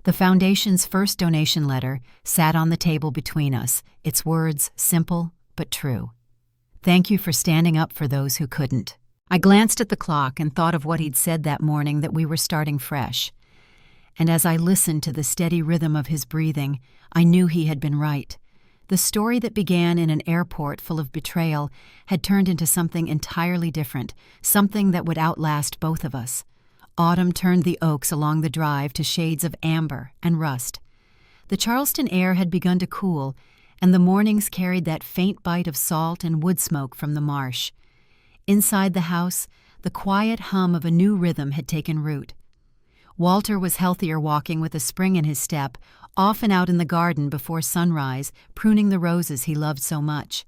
Speaker 1: The Foundation's first donation letter sat on the table between us, its words simple but true. "Thank you for standing up for those who couldn't." I glanced at the clock and thought of what he'd said that morning, that we were starting fresh. And as I listened to the steady rhythm of his breathing, I knew he had been right. The story that began in an airport full of betrayal had turned into something entirely different, something that would outlast both of us. Autumn turned the oaks along the drive to shades of amber and rust. The Charleston air had begun to cool, and the mornings carried that faint bite of salt and wood smoke from the marsh. Inside the house, the quiet hum of a new rhythm had taken root. Walter was healthier walking with a spring in his step, often out in the garden before sunrise, pruning the roses he loved so much.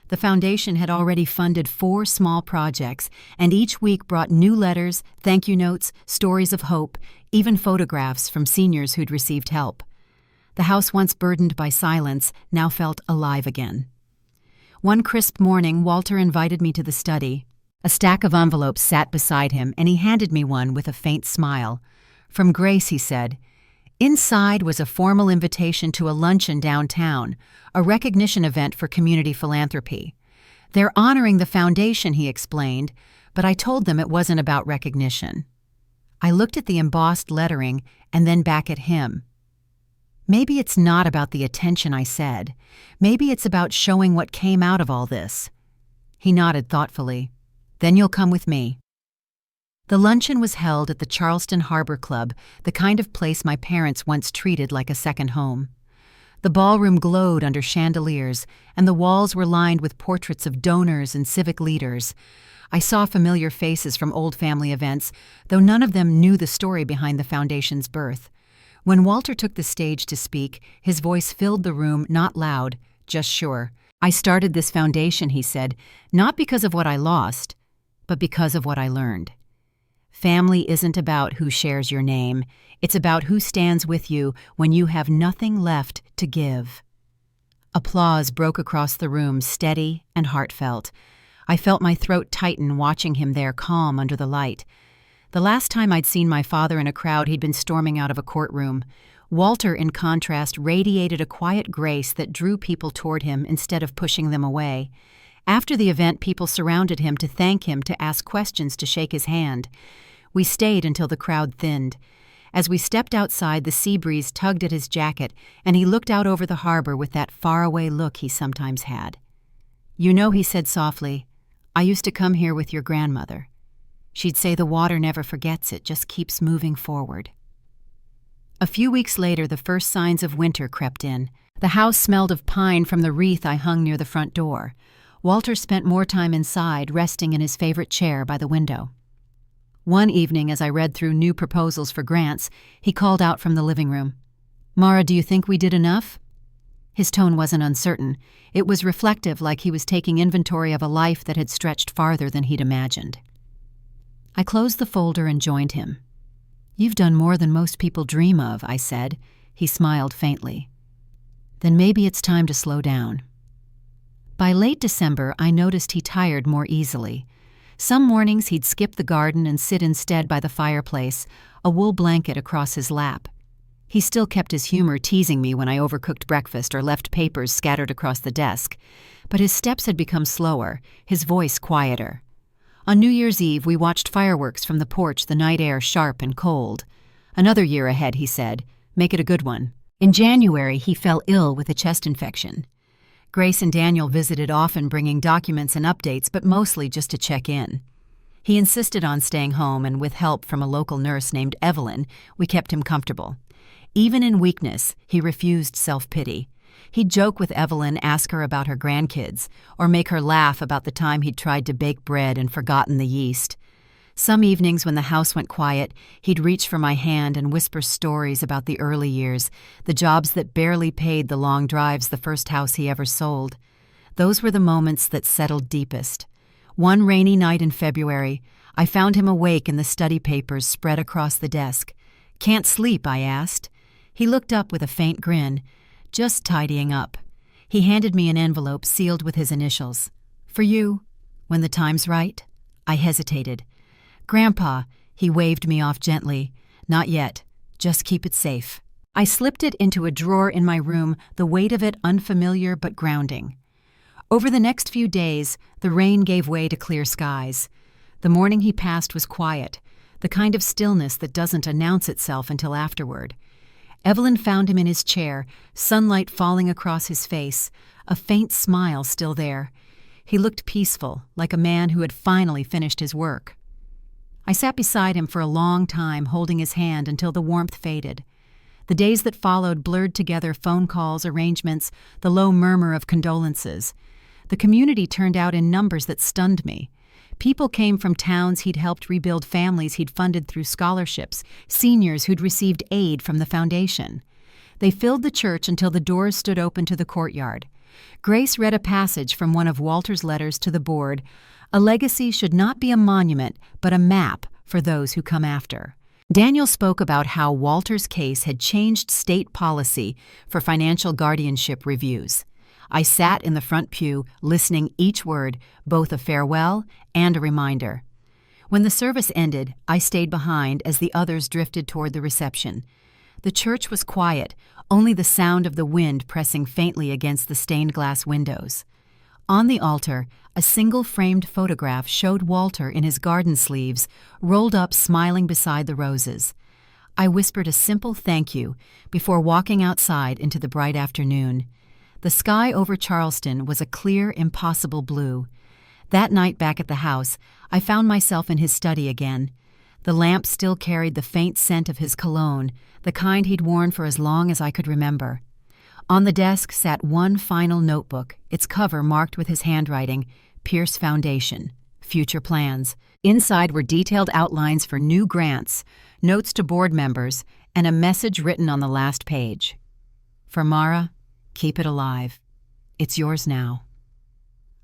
Speaker 1: The foundation had already funded 4 small projects, and each week brought new letters, thank you notes, stories of hope, even photographs from seniors who'd received help. The house once burdened by silence now felt alive again. One crisp morning, Walter invited me to the study. A stack of envelopes sat beside him, and he handed me one with a faint smile. From Grace, he said. Inside was a formal invitation to a luncheon downtown, a recognition event for community philanthropy. They're honoring the foundation, he explained, but I told them it wasn't about recognition. I looked at the embossed lettering and then back at him. Maybe it's not about the attention, I said. Maybe it's about showing what came out of all this. He nodded thoughtfully. Then you'll come with me. The luncheon was held at the Charleston Harbor Club, the kind of place my parents once treated like a second home. The ballroom glowed under chandeliers, and the walls were lined with portraits of donors and civic leaders. I saw familiar faces from old family events, though none of them knew the story behind the foundation's birth. When Walter took the stage to speak, his voice filled the room, not loud, just sure. I started this foundation, he said, not because of what I lost, but because of what I learned. Family isn't about who shares your name. It's about who stands with you when you have nothing left to give. Applause broke across the room, steady and heartfelt. I felt my throat tighten watching him there calm under the light. The last time I'd seen my father in a crowd, he'd been storming out of a courtroom. Walter, in contrast, radiated a quiet grace that drew people toward him instead of pushing them away. After the event, people surrounded him to thank him, to ask questions, to shake his hand. We stayed until the crowd thinned. As we stepped outside, the sea breeze tugged at his jacket, and he looked out over the harbor with that faraway look he sometimes had. You know, he said softly, I used to come here with your grandmother. She'd say the water never forgets, it just keeps moving forward. A few weeks later, the first signs of winter crept in. The house smelled of pine from the wreath I hung near the front door. Walter spent more time inside, resting in his favorite chair by the window. One evening, as I read through new proposals for grants, he called out from the living room, Mara, do you think we did enough? His tone wasn't uncertain. It was reflective, like he was taking inventory of a life that had stretched farther than he'd imagined. I closed the folder and joined him. You've done more than most people dream of, I said. He smiled faintly. Then maybe it's time to slow down. By late December, I noticed he tired more easily. Some mornings he'd skip the garden and sit instead by the fireplace, a wool blanket across his lap. He still kept his humor, teasing me when I overcooked breakfast or left papers scattered across the desk. But his steps had become slower, his voice quieter. On New Year's Eve, we watched fireworks from the porch, the night air sharp and cold. Another year ahead, he said. Make it a good one. In January, he fell ill with a chest infection. Grace and Daniel visited often, bringing documents and updates, but mostly just to check in. He insisted on staying home, and with help from a local nurse named Evelyn, we kept him comfortable. Even in weakness, he refused self-pity. He'd joke with Evelyn, ask her about her grandkids, or make her laugh about the time he'd tried to bake bread and forgotten the yeast. Some evenings when the house went quiet, he'd reach for my hand and whisper stories about the early years, the jobs that barely paid the long drives, the first house he ever sold. Those were the moments that settled deepest. One rainy night in February, I found him awake in the study papers spread across the desk. Can't sleep, I asked. He looked up with a faint grin. Just tidying up. He handed me an envelope sealed with his initials. For you, when the time's right. I hesitated. Grandpa, he waved me off gently. Not yet. Just keep it safe. I slipped it into a drawer in my room, the weight of it unfamiliar but grounding. Over the next few days, the rain gave way to clear skies. The morning he passed was quiet, the kind of stillness that doesn't announce itself until afterward. Evelyn found him in his chair, sunlight falling across his face, a faint smile still there. He looked peaceful, like a man who had finally finished his work. I sat beside him for a long time, holding his hand until the warmth faded. The days that followed blurred together phone calls, arrangements, the low murmur of condolences. The community turned out in numbers that stunned me. People came from towns he'd helped rebuild, families he'd funded through scholarships, seniors who'd received aid from the foundation. They filled the church until the doors stood open to the courtyard. Grace read a passage from one of Walter's letters to the board. A legacy should not be a monument, but a map for those who come after. Daniel spoke about how Walter's case had changed state policy for financial guardianship reviews. I sat in the front pew, listening each word, both a farewell and a reminder. When the service ended, I stayed behind as the others drifted toward the reception. The church was quiet, only the sound of the wind pressing faintly against the stained glass windows. On the altar, a single-framed photograph showed Walter in his garden sleeves, rolled up smiling beside the roses. I whispered a simple thank you before walking outside into the bright afternoon. The sky over Charleston was a clear, impossible blue. That night back at the house, I found myself in his study again. The lamp still carried the faint scent of his cologne, the kind he'd worn for as long as I could remember. On the desk sat one final notebook, its cover marked with his handwriting, Pierce Foundation, Future Plans. Inside were detailed outlines for new grants, notes to board members, and a message written on the last page. For Mara, keep it alive. It's yours now.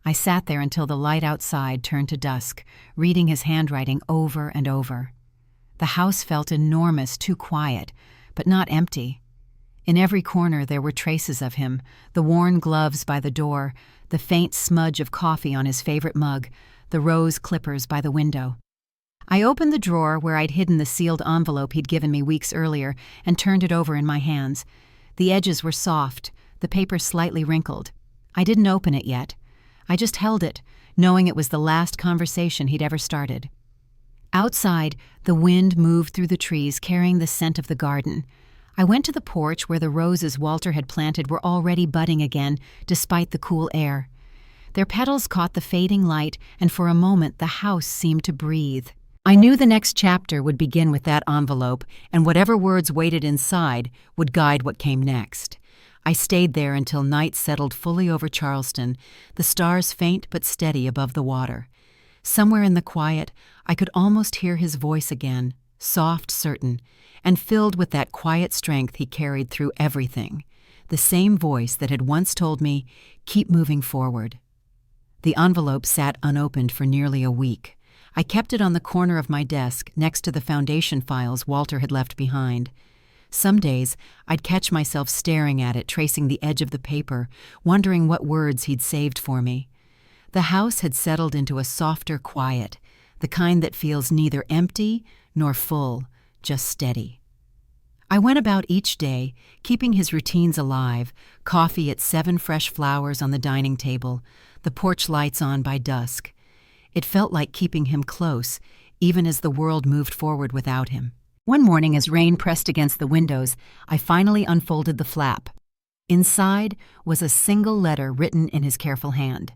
Speaker 1: I sat there until the light outside turned to dusk, reading his handwriting over and over. The house felt enormous, too quiet, but not empty. In every corner there were traces of him, the worn gloves by the door, the faint smudge of coffee on his favorite mug, the rose clippers by the window. I opened the drawer where I'd hidden the sealed envelope he'd given me weeks earlier and turned it over in my hands. The edges were soft, the paper slightly wrinkled. I didn't open it yet. I just held it, knowing it was the last conversation he'd ever started. Outside, the wind moved through the trees, carrying the scent of the garden. I went to the porch where the roses Walter had planted were already budding again, despite the cool air. Their petals caught the fading light, and for a moment the house seemed to breathe. I knew the next chapter would begin with that envelope, and whatever words waited inside would guide what came next. I stayed there until night settled fully over Charleston, the stars faint but steady above the water. Somewhere in the quiet, I could almost hear his voice again, soft, certain, and filled with that quiet strength he carried through everything, the same voice that had once told me, keep moving forward. The envelope sat unopened for nearly a week. I kept it on the corner of my desk next to the foundation files Walter had left behind. Some days, I'd catch myself staring at it, tracing the edge of the paper, wondering what words he'd saved for me. The house had settled into a softer quiet, the kind that feels neither empty nor full, just steady. I went about each day, keeping his routines alive, coffee at 7 fresh flowers on the dining table, the porch lights on by dusk. It felt like keeping him close, even as the world moved forward without him. One morning, as rain pressed against the windows, I finally unfolded the flap. Inside was a single letter written in his careful hand.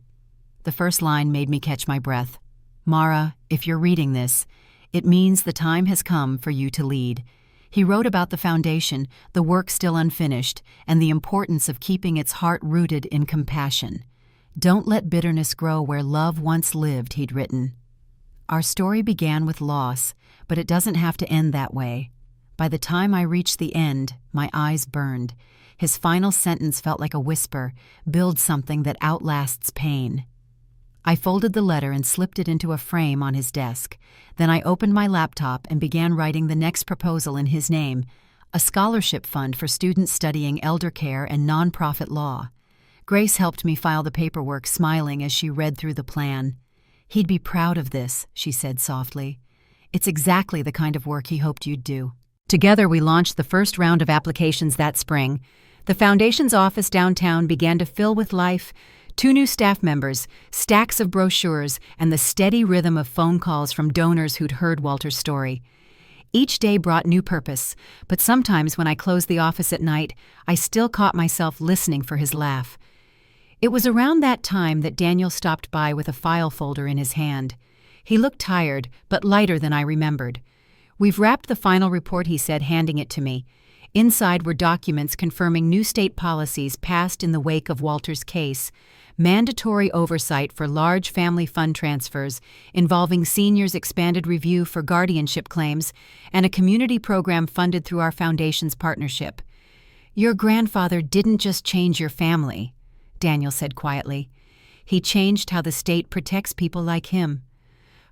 Speaker 1: The first line made me catch my breath. Mara, if you're reading this, it means the time has come for you to lead. He wrote about the foundation, the work still unfinished, and the importance of keeping its heart rooted in compassion. Don't let bitterness grow where love once lived, he'd written. Our story began with loss, but it doesn't have to end that way. By the time I reached the end, my eyes burned. His final sentence felt like a whisper, build something that outlasts pain. I folded the letter and slipped it into a frame on his desk. Then I opened my laptop and began writing the next proposal in his name, a scholarship fund for students studying elder care and nonprofit law. Grace helped me file the paperwork, smiling as she read through the plan. He'd be proud of this, she said softly. It's exactly the kind of work he hoped you'd do. Together we launched the first round of applications that spring. The foundation's office downtown began to fill with life. 2 new staff members, stacks of brochures, and the steady rhythm of phone calls from donors who'd heard Walter's story. Each day brought new purpose, but sometimes when I closed the office at night, I still caught myself listening for his laugh. It was around that time that Daniel stopped by with a file folder in his hand. He looked tired, but lighter than I remembered. "We've wrapped the final report," he said, handing it to me. Inside were documents confirming new state policies passed in the wake of Walter's case, mandatory oversight for large family fund transfers involving seniors' expanded review for guardianship claims, and a community program funded through our foundation's partnership. "Your grandfather didn't just change your family," Daniel said quietly. "He changed how the state protects people like him."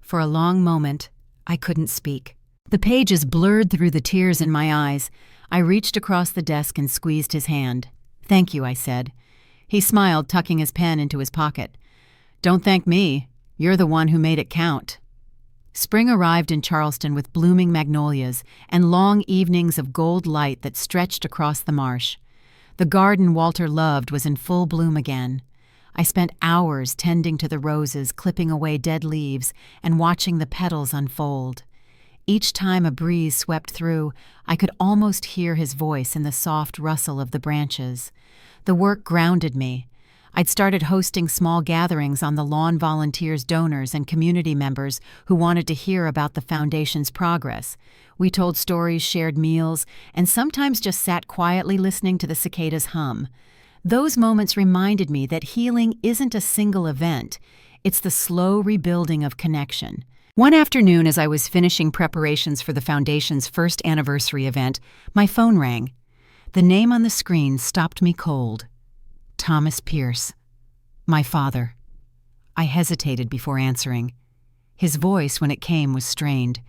Speaker 1: For a long moment, I couldn't speak. The pages blurred through the tears in my eyes. I reached across the desk and squeezed his hand. "Thank you," I said. He smiled, tucking his pen into his pocket. "Don't thank me. You're the one who made it count." Spring arrived in Charleston with blooming magnolias and long evenings of gold light that stretched across the marsh. The garden Walter loved was in full bloom again. I spent hours tending to the roses, clipping away dead leaves, and watching the petals unfold. Each time a breeze swept through, I could almost hear his voice in the soft rustle of the branches. The work grounded me. I'd started hosting small gatherings on the lawn, volunteers, donors, and community members who wanted to hear about the foundation's progress. We told stories, shared meals, and sometimes just sat quietly listening to the cicadas hum. Those moments reminded me that healing isn't a single event. It's the slow rebuilding of connection. One afternoon, as I was finishing preparations for the Foundation's first anniversary event, my phone rang. The name on the screen stopped me cold. Thomas Pierce. My father. I hesitated before answering. His voice, when it came, was strained.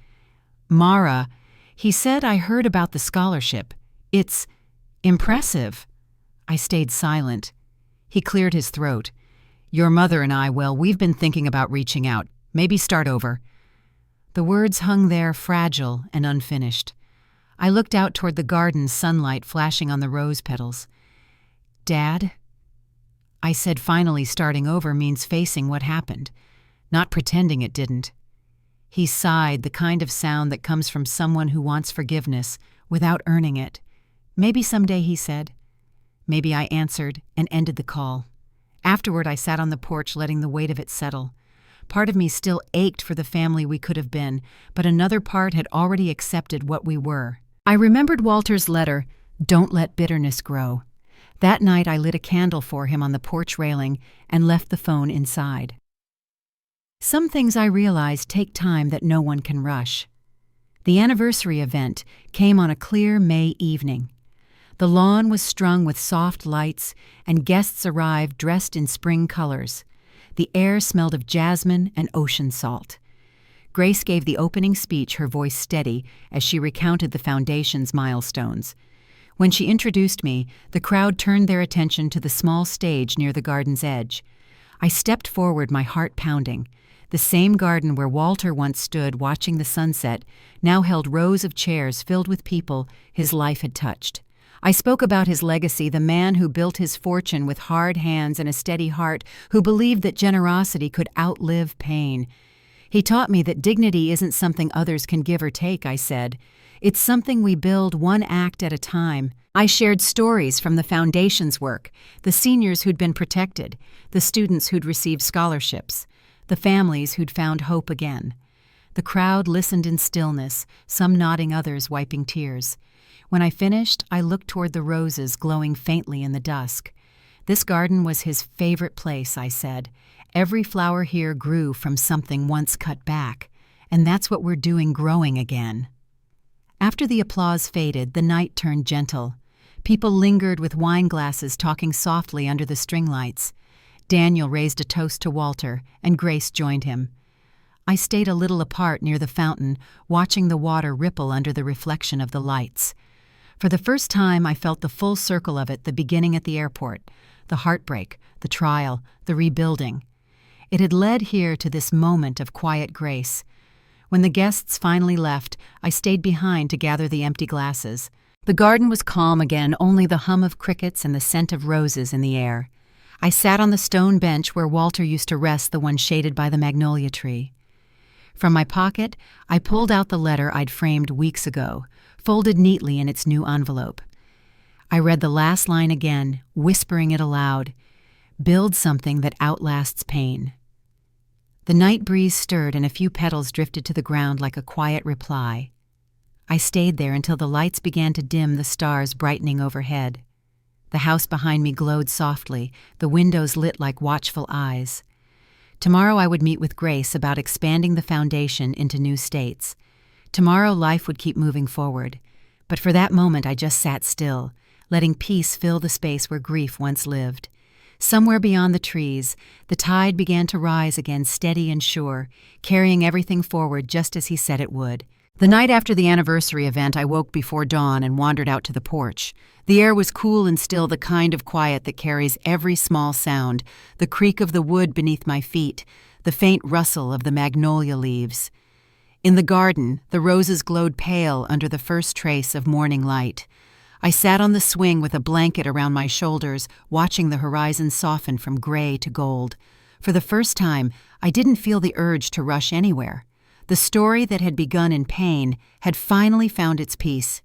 Speaker 1: "Mara, he said I heard about the scholarship. It's impressive." I stayed silent. He cleared his throat. "Your mother and I, well, we've been thinking about reaching out. Maybe start over." The words hung there fragile and unfinished. I looked out toward the garden, sunlight flashing on the rose petals. "Dad?" I said, finally starting over means facing what happened, not pretending it didn't. He sighed, the kind of sound that comes from someone who wants forgiveness without earning it. "Maybe someday," he said. Maybe I answered and ended the call. Afterward, I sat on the porch letting the weight of it settle. Part of me still ached for the family we could have been, but another part had already accepted what we were. I remembered Walter's letter, "Don't let bitterness grow." That night I lit a candle for him on the porch railing and left the phone inside. Some things I realized take time that no one can rush. The anniversary event came on a clear May evening. The lawn was strung with soft lights, and guests arrived dressed in spring colors. The air smelled of jasmine and ocean salt. Grace gave the opening speech, her voice steady, as she recounted the Foundation's milestones. When she introduced me, the crowd turned their attention to the small stage near the garden's edge. I stepped forward, my heart pounding. The same garden where Walter once stood watching the sunset now held rows of chairs filled with people his life had touched. I spoke about his legacy, the man who built his fortune with hard hands and a steady heart, who believed that generosity could outlive pain. "He taught me that dignity isn't something others can give or take," I said. "It's something we build one act at a time." I shared stories from the Foundation's work, the seniors who'd been protected, the students who'd received scholarships, the families who'd found hope again. The crowd listened in stillness, some nodding, others wiping tears. When I finished, I looked toward the roses glowing faintly in the dusk. "This garden was his favorite place," I said. "Every flower here grew from something once cut back, and that's what we're doing, growing again." After the applause faded, the night turned gentle. People lingered with wine glasses, talking softly under the string lights. Daniel raised a toast to Walter, and Grace joined him. I stayed a little apart near the fountain, watching the water ripple under the reflection of the lights. For the first time, I felt the full circle of it, the beginning at the airport, the heartbreak, the trial, the rebuilding. It had led here to this moment of quiet grace. When the guests finally left, I stayed behind to gather the empty glasses. The garden was calm again, only the hum of crickets and the scent of roses in the air. I sat on the stone bench where Walter used to rest, the one shaded by the magnolia tree. From my pocket, I pulled out the letter I'd framed weeks ago, folded neatly in its new envelope. I read the last line again, whispering it aloud. Build something that outlasts pain. The night breeze stirred and a few petals drifted to the ground like a quiet reply. I stayed there until the lights began to dim, the stars brightening overhead. The house behind me glowed softly, the windows lit like watchful eyes. Tomorrow I would meet with Grace about expanding the foundation into new states. Tomorrow life would keep moving forward. But for that moment I just sat still, letting peace fill the space where grief once lived. Somewhere beyond the trees, the tide began to rise again, steady and sure, carrying everything forward just as he said it would. The night after the anniversary event, I woke before dawn and wandered out to the porch. The air was cool and still, the kind of quiet that carries every small sound, the creak of the wood beneath my feet, the faint rustle of the magnolia leaves. In the garden, the roses glowed pale under the first trace of morning light. I sat on the swing with a blanket around my shoulders, watching the horizon soften from gray to gold. For the first time, I didn't feel the urge to rush anywhere. The story that had begun in pain had finally found its peace.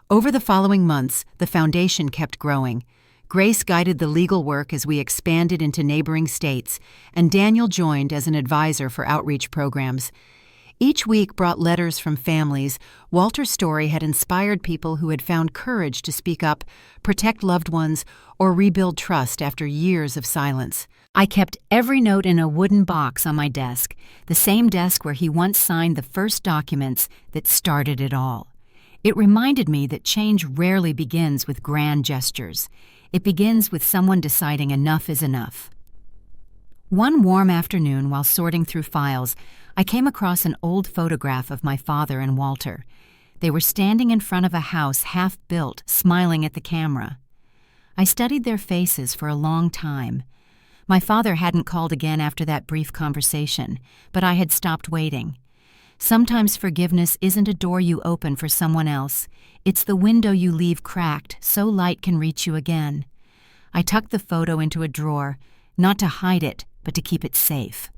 Speaker 1: Over the following months, the foundation kept growing. Grace guided the legal work as we expanded into neighboring states, and Daniel joined as an advisor for outreach programs. Each week brought letters from families. Walter's story had inspired people who had found courage to speak up, protect loved ones, or rebuild trust after years of silence. I kept every note in a wooden box on my desk, the same desk where he once signed the first documents that started it all. It reminded me that change rarely begins with grand gestures. It begins with someone deciding enough is enough. One warm afternoon, while sorting through files, I came across an old photograph of my father and Walter. They were standing in front of a house half-built, smiling at the camera. I studied their faces for a long time. My father hadn't called again after that brief conversation, but I had stopped waiting. Sometimes forgiveness isn't a door you open for someone else. It's the window you leave cracked so light can reach you again. I tucked the photo into a drawer, not to hide it, but to keep it safe.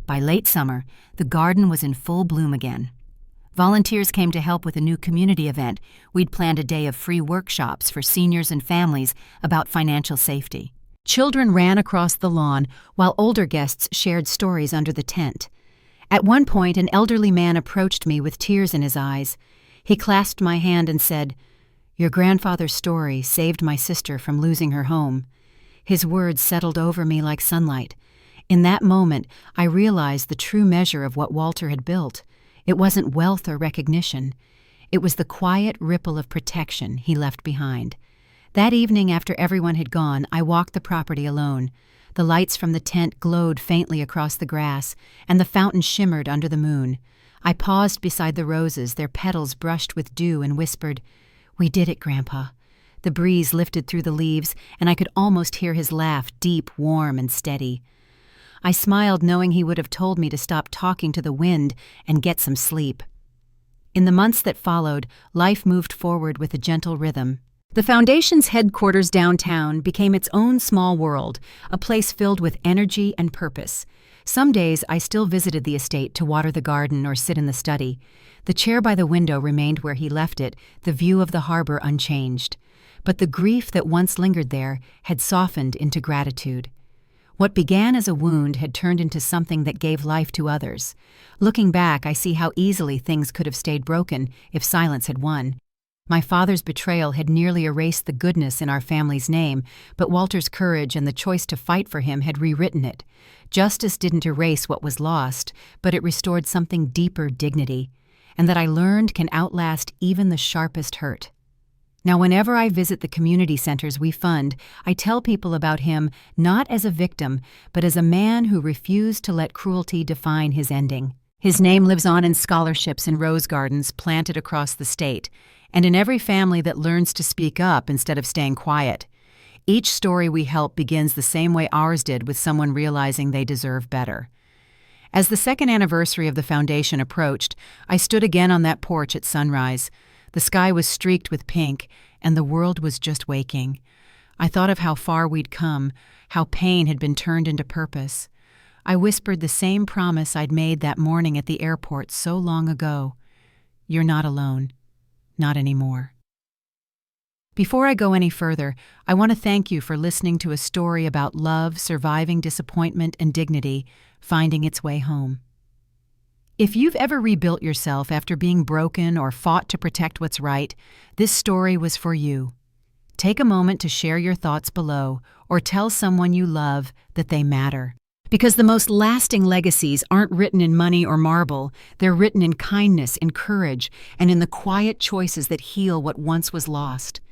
Speaker 1: By late summer, the garden was in full bloom again. Volunteers came to help with a new community event. We'd planned a day of free workshops for seniors and families about financial safety. Children ran across the lawn while older guests shared stories under the tent. At one point, an elderly man approached me with tears in his eyes. He clasped my hand and said, "Your grandfather's story saved my sister from losing her home." His words settled over me like sunlight. In that moment, I realized the true measure of what Walter had built. It wasn't wealth or recognition. It was the quiet ripple of protection he left behind. That evening, after everyone had gone, I walked the property alone. The lights from the tent glowed faintly across the grass, and the fountain shimmered under the moon. I paused beside the roses, their petals brushed with dew, and whispered, "We did it, Grandpa." The breeze lifted through the leaves, and I could almost hear his laugh, deep, warm, and steady. I smiled, knowing he would have told me to stop talking to the wind and get some sleep. In the months that followed, life moved forward with a gentle rhythm. The Foundation's headquarters downtown became its own small world, a place filled with energy and purpose. Some days I still visited the estate to water the garden or sit in the study. The chair by the window remained where he left it, the view of the harbor unchanged. But the grief that once lingered there had softened into gratitude. What began as a wound had turned into something that gave life to others. Looking back, I see how easily things could have stayed broken if silence had won. My father's betrayal had nearly erased the goodness in our family's name, but Walter's courage and the choice to fight for him had rewritten it. Justice didn't erase what was lost, but it restored something deeper, dignity, and that I learned can outlast even the sharpest hurt. Now, whenever I visit the community centers we fund, I tell people about him not as a victim, but as a man who refused to let cruelty define his ending. His name lives on in scholarships and rose gardens planted across the state, and in every family that learns to speak up instead of staying quiet. Each story we help begins the same way ours did, with someone realizing they deserve better. As the second anniversary of the foundation approached, I stood again on that porch at sunrise. The sky was streaked with pink, and the world was just waking. I thought of how far we'd come, how pain had been turned into purpose. I whispered the same promise I'd made that morning at the airport so long ago. You're not alone. Not anymore. Before I go any further, I want to thank you for listening to a story about love, surviving disappointment, and dignity, finding its way home. If you've ever rebuilt yourself after being broken or fought to protect what's right, this story was for you. Take a moment to share your thoughts below or tell someone you love that they matter. Because the most lasting legacies aren't written in money or marble, they're written in kindness, in courage, and in the quiet choices that heal what once was lost.